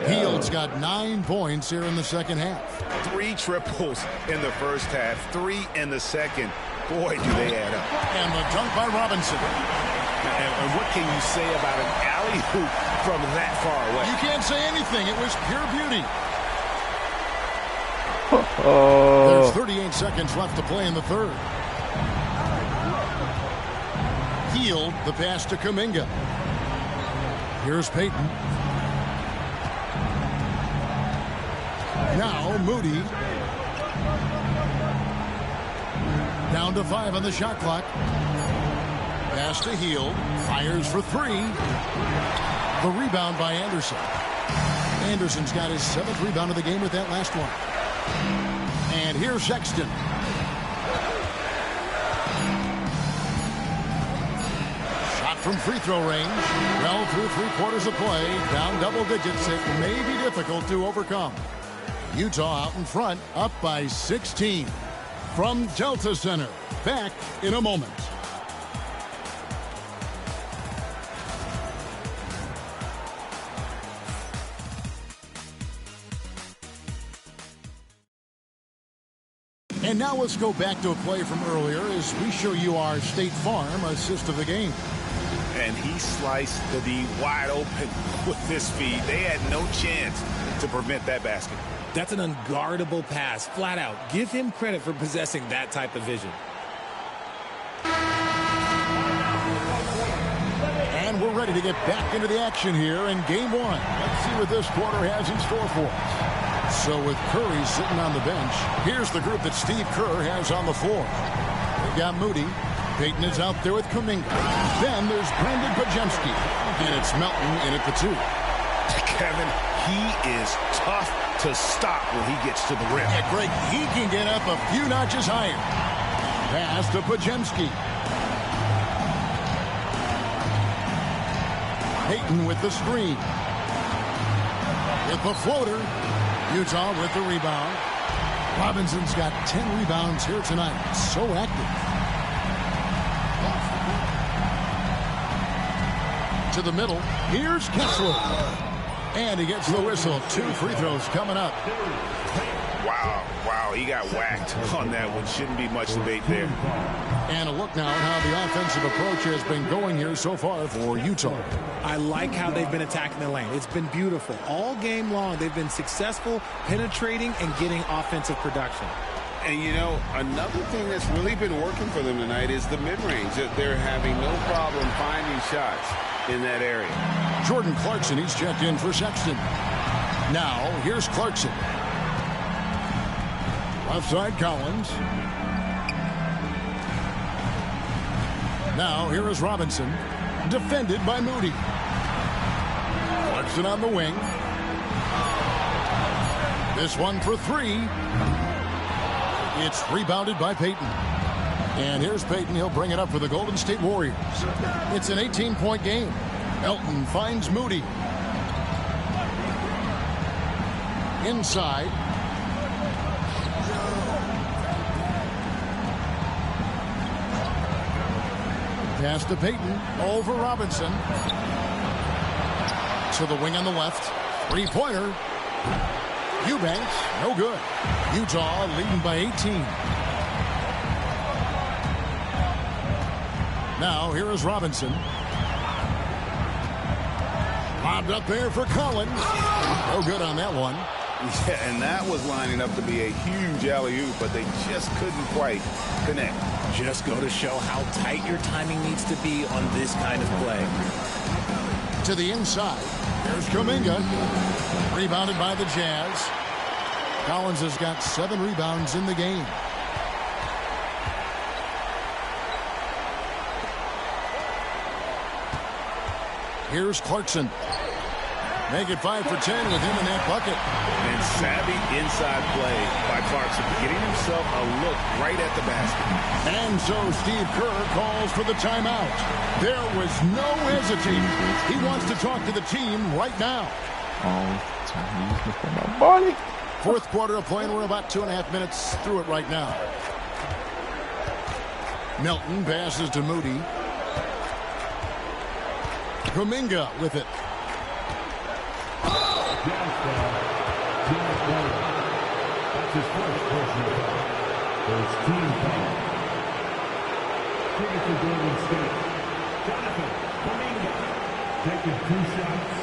Hield's got 9 points here in the second half. 3 triples in the first half, 3 in the second. Boy, do they add up. And the dunk by Robinson. And what can you say about an alley-oop from that far away? You can't say anything. It was pure beauty. There's 38 seconds left to play in the third. Healed the pass to Kuminga. Here's Payton. Now Moody. Down to 5 on the shot clock. Pass to Hield. Fires for 3. The rebound by Anderson. Anderson's got his 7th rebound of the game with that last one. And here's Sexton. Shot from free throw range. Well through 3/4 of play. Down double digits. It may be difficult to overcome. Utah out in front, up by 16. From Delta Center, back in a moment. And now let's go back to a play from earlier as we show you our State Farm assist of the game. And he sliced the D wide open with this feed. They had no chance to prevent that basket. That's an unguardable pass, flat out. Give him credit for possessing that type of vision. And we're ready to get back into the action here in game 1. Let's see what this quarter has in store for us. So with Curry sitting on the bench, here's the group that Steve Kerr has on the floor. They've got Moody. Payton is out there with Kuminga. Then there's Brandon Pajemski. And it's Melton in at the 2. Kevin, he is tough to stop when he gets to the rim. Yeah, Greg, he can get up a few notches higher. Pass to Pajemski. Payton with the screen. With the floater. Utah with the rebound. Robinson's got 10 rebounds here tonight. So active. To the middle. Here's Kessler. And he gets the whistle. 2 free throws coming up. Wow, he got whacked on that one. Shouldn't be much debate there. And a look now at how the offensive approach has been going here so far for Utah. I like how they've been attacking the lane. It's been beautiful. All game long, they've been successful penetrating and getting offensive production. And, you know, another thing that's really been working for them tonight is the mid-range. They're having no problem finding shots in that area. Jordan Clarkson, he's checked in for Sexton. Now, here's Clarkson. Left side, Collins. Now, here is Robinson. Defended by Moody. Clarkson on the wing. This one for 3. It's rebounded by Payton. And here's Payton. He'll bring it up for the Golden State Warriors. It's an 18-point game. Elton finds Moody. Inside. Pass to Payton. Over Robinson. To the wing on the left. 3-pointer. Eubanks. No good. Utah leading by 18. Now here is Robinson. Lobbed up there for Collins. No good on that one. Yeah, and that was lining up to be a huge alley-oop, but they just couldn't quite connect. Just go to show how tight your timing needs to be on this kind of play. To the inside. There's Kuminga. Rebounded by the Jazz. Collins has got 7 rebounds in the game. Here's Clarkson. Make it 5 for 10 with him in that bucket. And savvy inside play by Clarkson, getting himself a look right at the basket. And so Steve Kerr calls for the timeout. There was no hesitating. He wants to talk to the team right now. Fourth quarter of play, and we're about 2.5 minutes through it right now. Melton passes to Moody. Kuminga with it. That's his first personal foul. There's team foul. Taking for Golden State. Jonathan Kuminga taking 2 shots.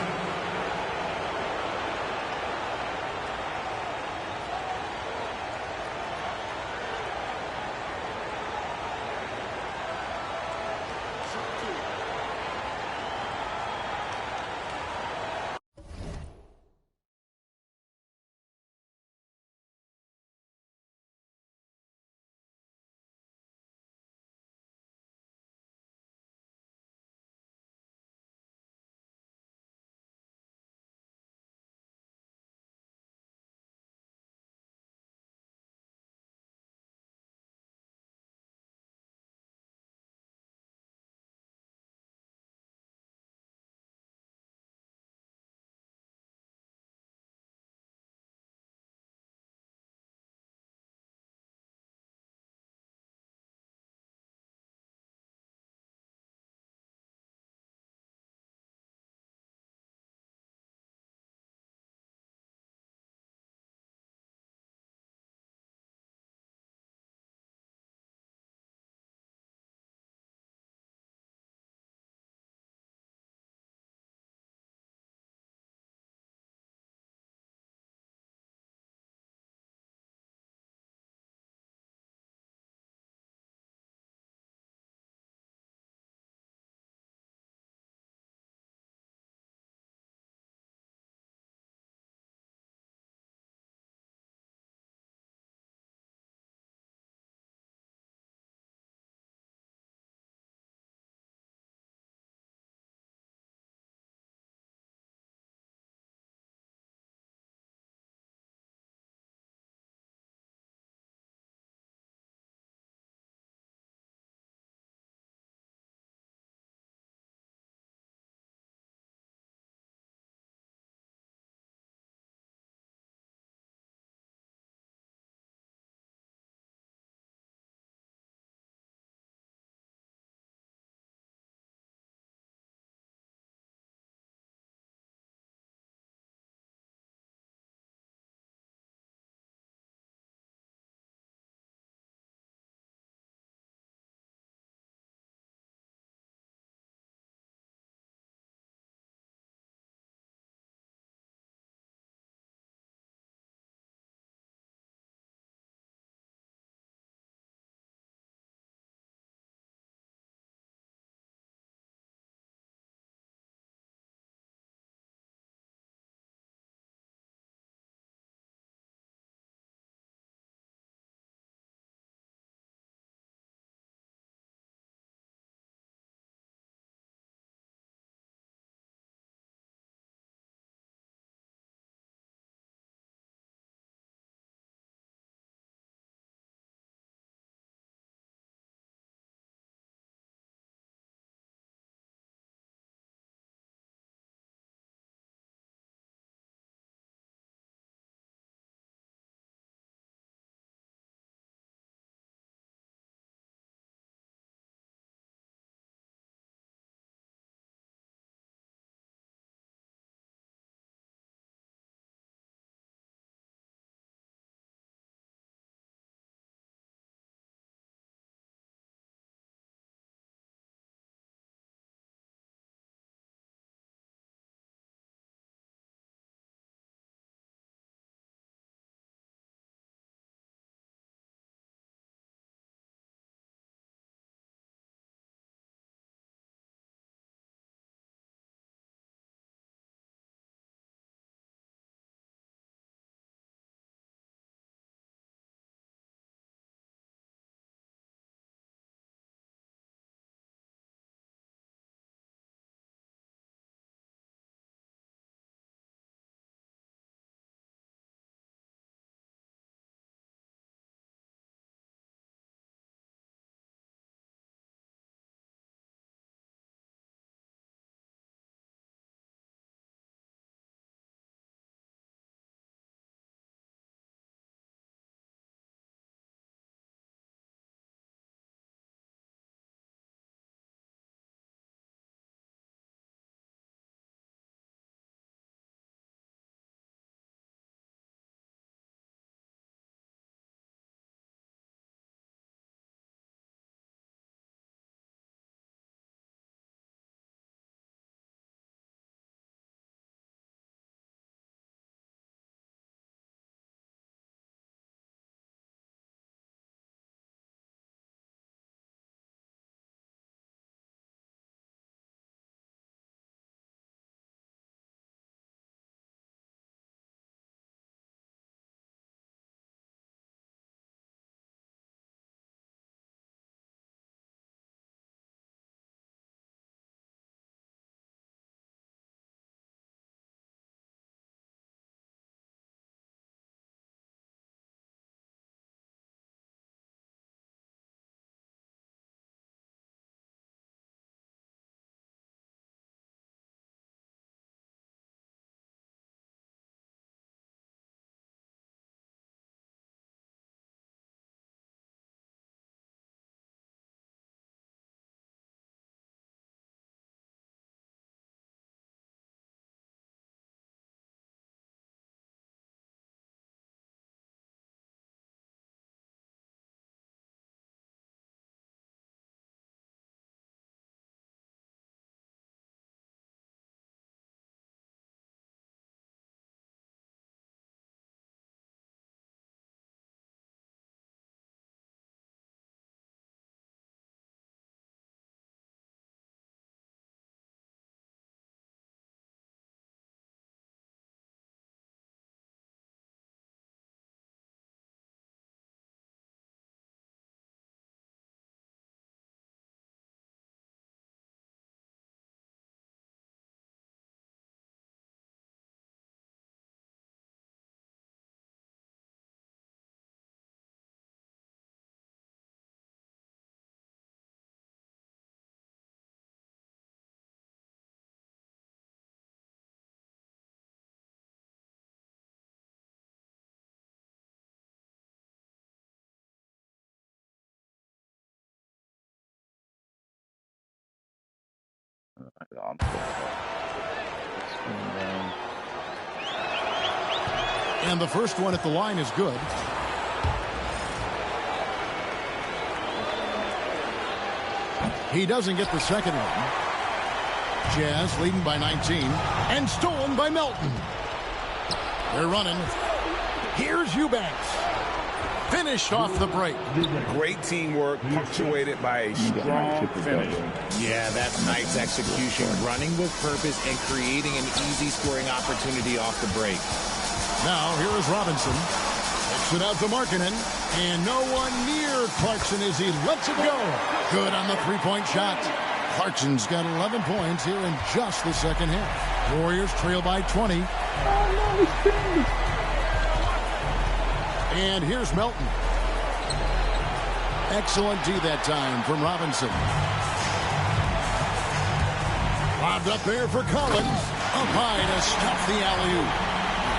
And the first one at the line is good. He doesn't get the second one. Jazz leading by 19 and stolen by Melton. They're running. Here's Eubanks. Finished off the break. Great teamwork, punctuated by a strong finish. Yeah, that's nice execution. Running with purpose and creating an easy scoring opportunity off the break. Now, here is Robinson. Takes it out to Markkanen. And no one near Clarkson as he lets it go. Good on the three-point shot. Clarkson's got 11 points here in just the second half. Warriors trail by 20. And here's Melton. Excellent D that time from Robinson. Lobbed up there for Collins. Up high to stuff the alley-oop.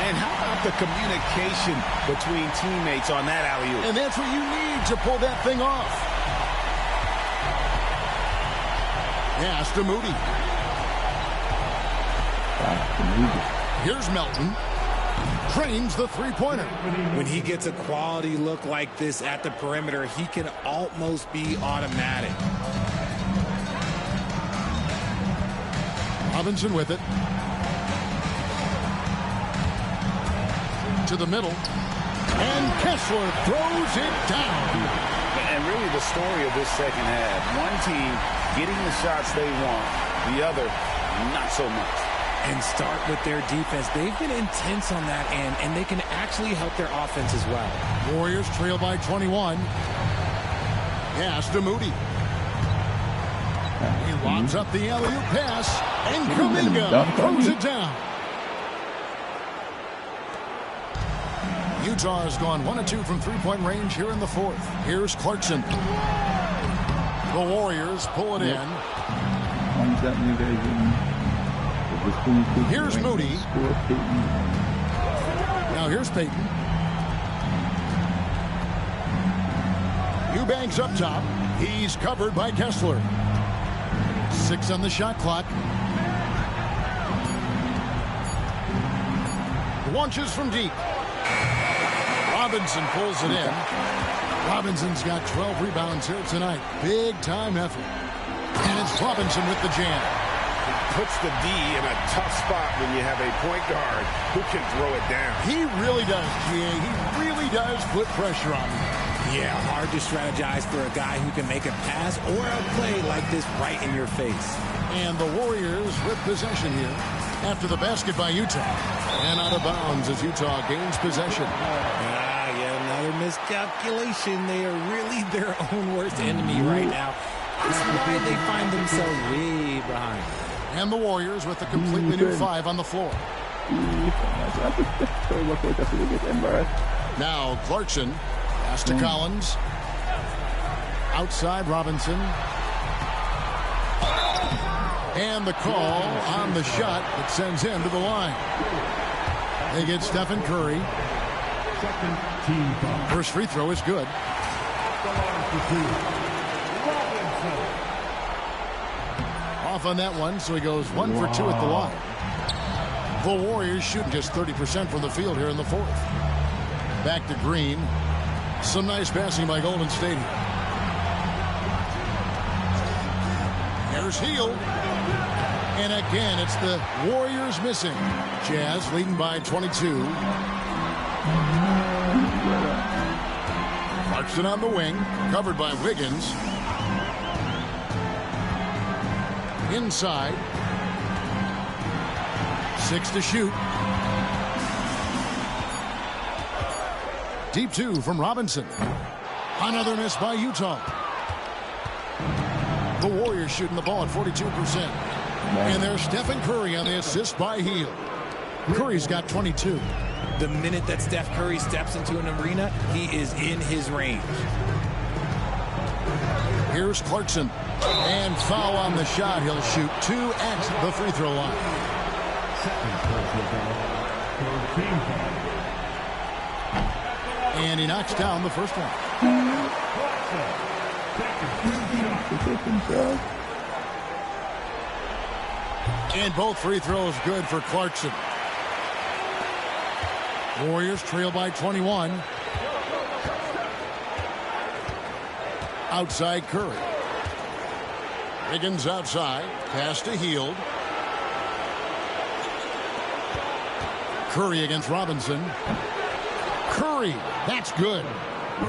And how about the communication between teammates on that alley-oop? And that's what you need to pull that thing off. Pass to Moody. Here's Melton. Trains the three-pointer. When he gets a quality look like this at the perimeter, he can almost be automatic. Robinson with it. To the middle. And Kessler throws it down. And really the story of this second half. One team getting the shots they want. The other, not so much. And start with their defense. They've been intense on that end, and they can actually help their offense as well. Warriors trail by 21. Pass to Moody. He lobs up the alley-oop pass, and Kuminga throws it down. Utah has gone 1 of 2 from three-point range here in the fourth. Here's Clarkson. The Warriors pull it in. Here's Moody. Now here's Payton. Eubanks up top. He's covered by Kessler. 6 on the shot clock. Launches from deep. Robinson pulls it in. Robinson's got 12 rebounds here tonight. Big time effort. And it's Robinson with the jam. Puts the D in a tough spot when you have a point guard who can throw it down. He really does, GA. He really does put pressure on him. Yeah, hard to strategize for a guy who can make a pass or a play like this right in your face. And the Warriors with possession here after the basket by Utah. And out of bounds as Utah gains possession. Yeah, another miscalculation. They are really their own worst enemy right now. That's why they find themselves way behind. And the Warriors with a completely new 5 on the floor. Now Clarkson. Pass to Collins. Outside Robinson. And the call on the shot that sends him to the line. They get Stephen Curry. First free throw is good. Off on that one, so he goes 1 for 2 at the line. The Warriors shoot just 30% from the field here in the fourth. Back to Green. Some nice passing by Golden State. Here's Hield. And again, it's the Warriors missing. Jazz leading by 22. Clarkson on the wing, covered by Wiggins. Inside. 6 to shoot. Deep 2 from Robinson. Another miss by Utah. The Warriors shooting the ball at 42%. And there's Stephen Curry on the assist by Hield. Curry's got 22. The minute that Steph Curry steps into an arena, he is in his range. Here's Clarkson. And foul on the shot. He'll shoot 2 at the free throw line. And he knocks down the first one. And both free throws good for Clarkson. Warriors trail by 21. Outside Curry. Wiggins outside. Pass to Hield. Curry against Robinson. Curry. That's good.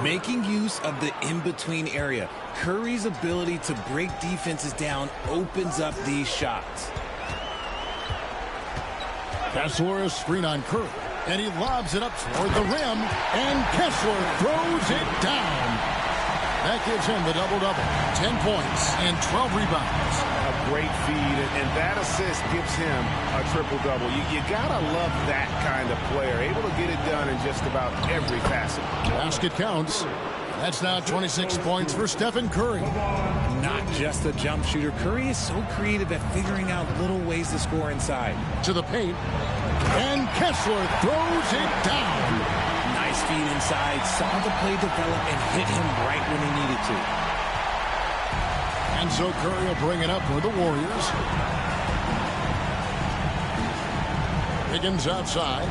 Making use of the in-between area. Curry's ability to break defenses down opens up these shots. Kessler screen on Curry. And he lobs it up toward the rim. And Kessler throws it down. That gives him the double-double. 10 points and 12 rebounds. A great feed, and that assist gives him a triple-double. You got to love that kind of player, able to get it done in just about every facet. Basket counts. That's now 26 points for Stephen Curry. Not just a jump shooter. Curry is so creative at figuring out little ways to score inside. To the paint. And Kessler throws it down. Nice feed inside. Saw the play develop and hit him right when he needed to. And so Curry will bring it up for the Warriors. Wiggins outside.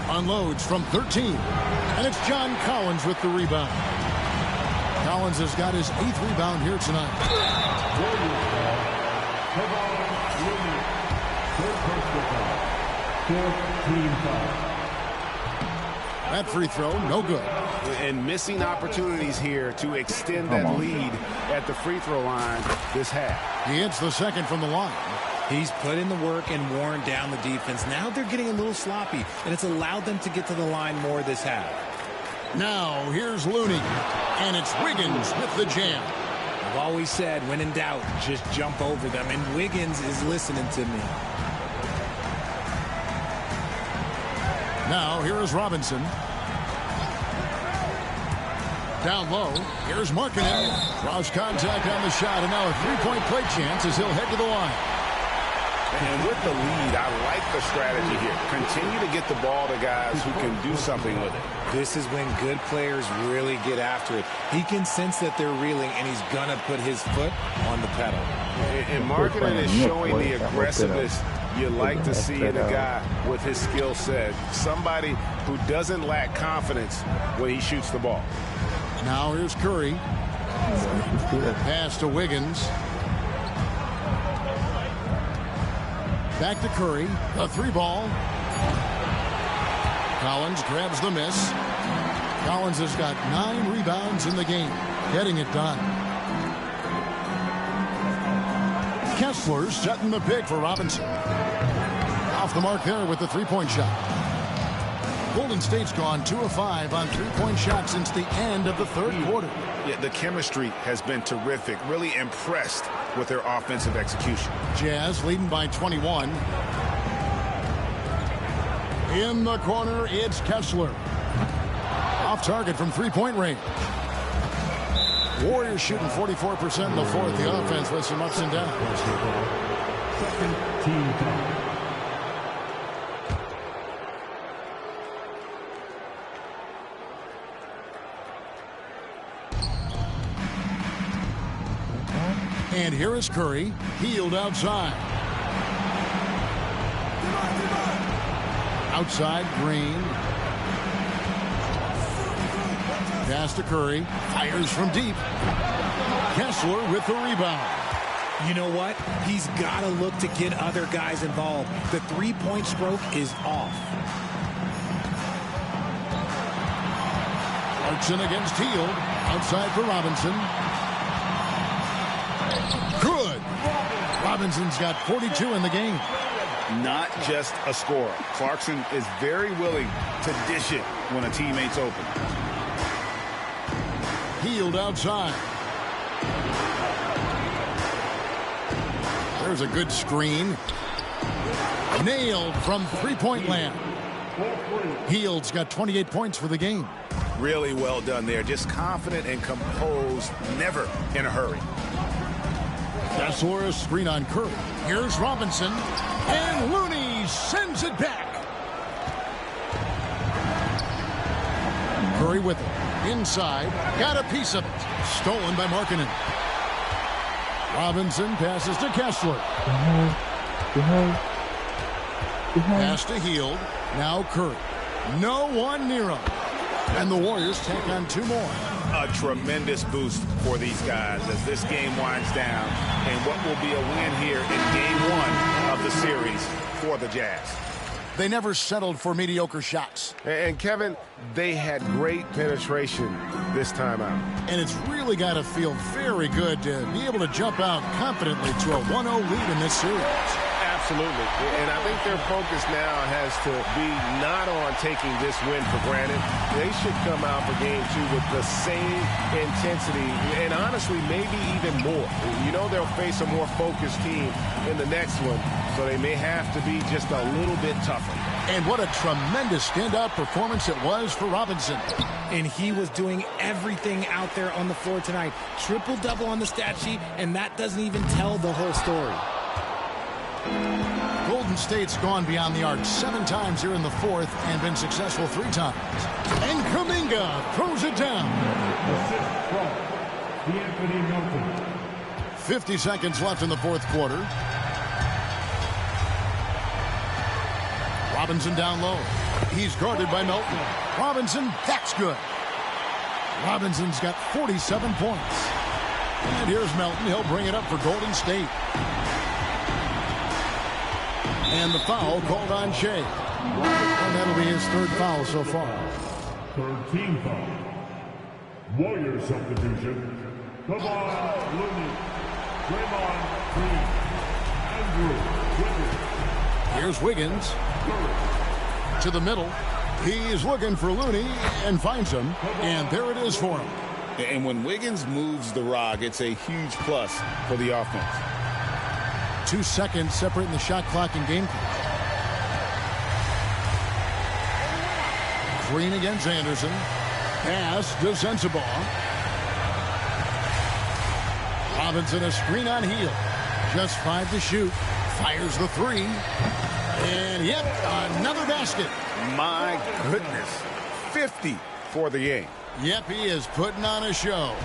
Unloads from 13. And it's John Collins with the rebound. Collins has got his 8th rebound here tonight. That free throw, no good. And missing opportunities here to extend that lead at the free throw line this half. He hits the second from the line. He's put in the work and worn down the defense. Now they're getting a little sloppy, and it's allowed them to get to the line more this half. Now here's Looney, and it's Wiggins with the jam. I've always said, when in doubt, just jump over them, and Wiggins is listening to me. Now here is Robinson. Down low, here's Markkanen. Draws contact on the shot, and now a three-point play chance as he'll head to the line. And with the lead, I like the strategy here. Continue to get the ball to guys who can do something with it. This is when good players really get after it. He can sense that they're reeling, and he's going to put his foot on the pedal. And Markkanen is showing the aggressiveness you like to see in a guy with his skill set. Somebody who doesn't lack confidence when he shoots the ball. Now here's Curry. Pass to Wiggins. Back to Curry. A three ball. Collins grabs the miss. Collins has got 9 rebounds in the game. Getting it done. Kessler setting the pick for Robinson. Off the mark there with the three-point shot. Golden State's gone 2 of 5 on three-point shots since the end of the third quarter. Yeah, the chemistry has been terrific. Really impressed with their offensive execution. Jazz leading by 21. In the corner, it's Kessler. Off target from three-point range. Warriors shooting 44% in the fourth. The offense with some ups and downs. Second team foul. And here is Curry. Hield outside. Outside, Green. Pass to Curry. Fires from deep. Kessler with the rebound. You know what? He's got to look to get other guys involved. The three-point stroke is off. Clarkson against Hield. Outside for Robinson. Good. Robinson's got 42 in the game. Not just a scorer. Clarkson is very willing to dish it when a teammate's open. Hield outside. There's a good screen. Nailed from three-point land. Hield's got 28 points for the game. Really well done there. Just confident and composed. Never in a hurry. Kessler screen on Curry. Here's Robinson. And Looney sends it back. Curry with it. Inside. Got a piece of it. Stolen by Markkanen. Robinson passes to Kessler. Pass to Hield. Now Curry. No one near him. And the Warriors take on 2 more. A tremendous boost for these guys as this game winds down and what will be a win here in game 1 of the series for the Jazz. They never settled for mediocre shots. And Kevin, they had great penetration this time out. And it's really got to feel very good to be able to jump out confidently to a 1-0 lead in this series. Absolutely. And I think their focus now has to be not on taking this win for granted. They should come out for game 2 with the same intensity and honestly maybe even more. You know they'll face a more focused team in the next one, so they may have to be just a little bit tougher. And what a tremendous standout performance it was for Robinson. And he was doing everything out there on the floor tonight. Triple-double on the stat sheet, and that doesn't even tell the whole story. Golden State's gone beyond the arc 7 times here in the 4th and been successful 3 times. And Kuminga throws it down. 50 seconds left in the 4th quarter. Robinson down low. He's guarded by Melton. Robinson, that's good. Robinson's got 47 points. And here's Melton. He'll bring it up for Golden State. And the foul called on Shea. And that'll be his 3rd foul so far. 3rd team foul. Warriors substitution. Kevon Looney. Draymond Green. Andrew Wiggins. Here's Wiggins. To the middle. He's looking for Looney and finds him. And there it is for him. And when Wiggins moves the rock, it's a huge plus for the offense. 2 seconds separating the shot clock and game clock. Green against Anderson. Pass to Sensabaugh. Robinson a screen on Hield. Just 5 to shoot. Fires the 3. And yet another basket. My goodness. 50 for the game. Yep, he is putting on a show.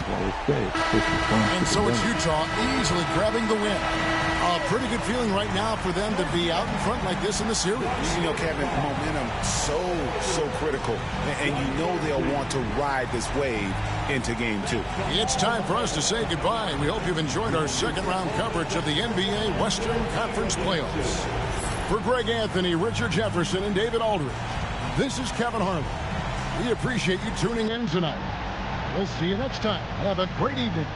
And so it's Utah easily grabbing the win. A pretty good feeling right now for them to be out in front like this in the series. You know, Kevin, momentum so critical. And you know they'll want to ride this wave into game 2. It's time for us to say goodbye. We hope you've enjoyed our 2nd round coverage of the NBA Western Conference Playoffs. For Greg Anthony, Richard Jefferson, and David Aldridge, this is Kevin Harlan. We appreciate you tuning in tonight. We'll see you next time. Have a great evening.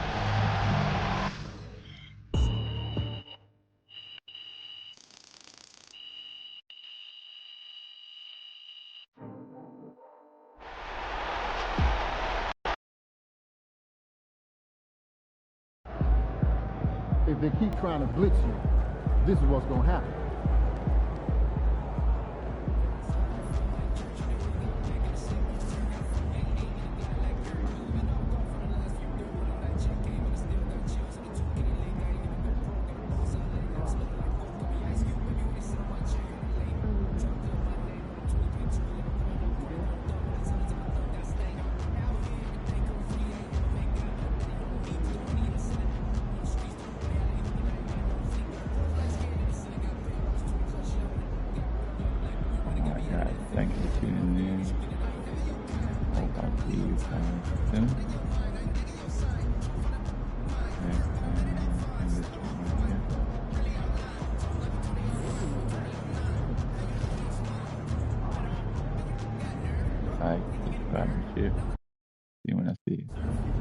If they keep trying to blitz you, this is what's going to happen. Thank you for tuning in. Hope I'll see you soon. Like, subscribe, and share. See you when I see you.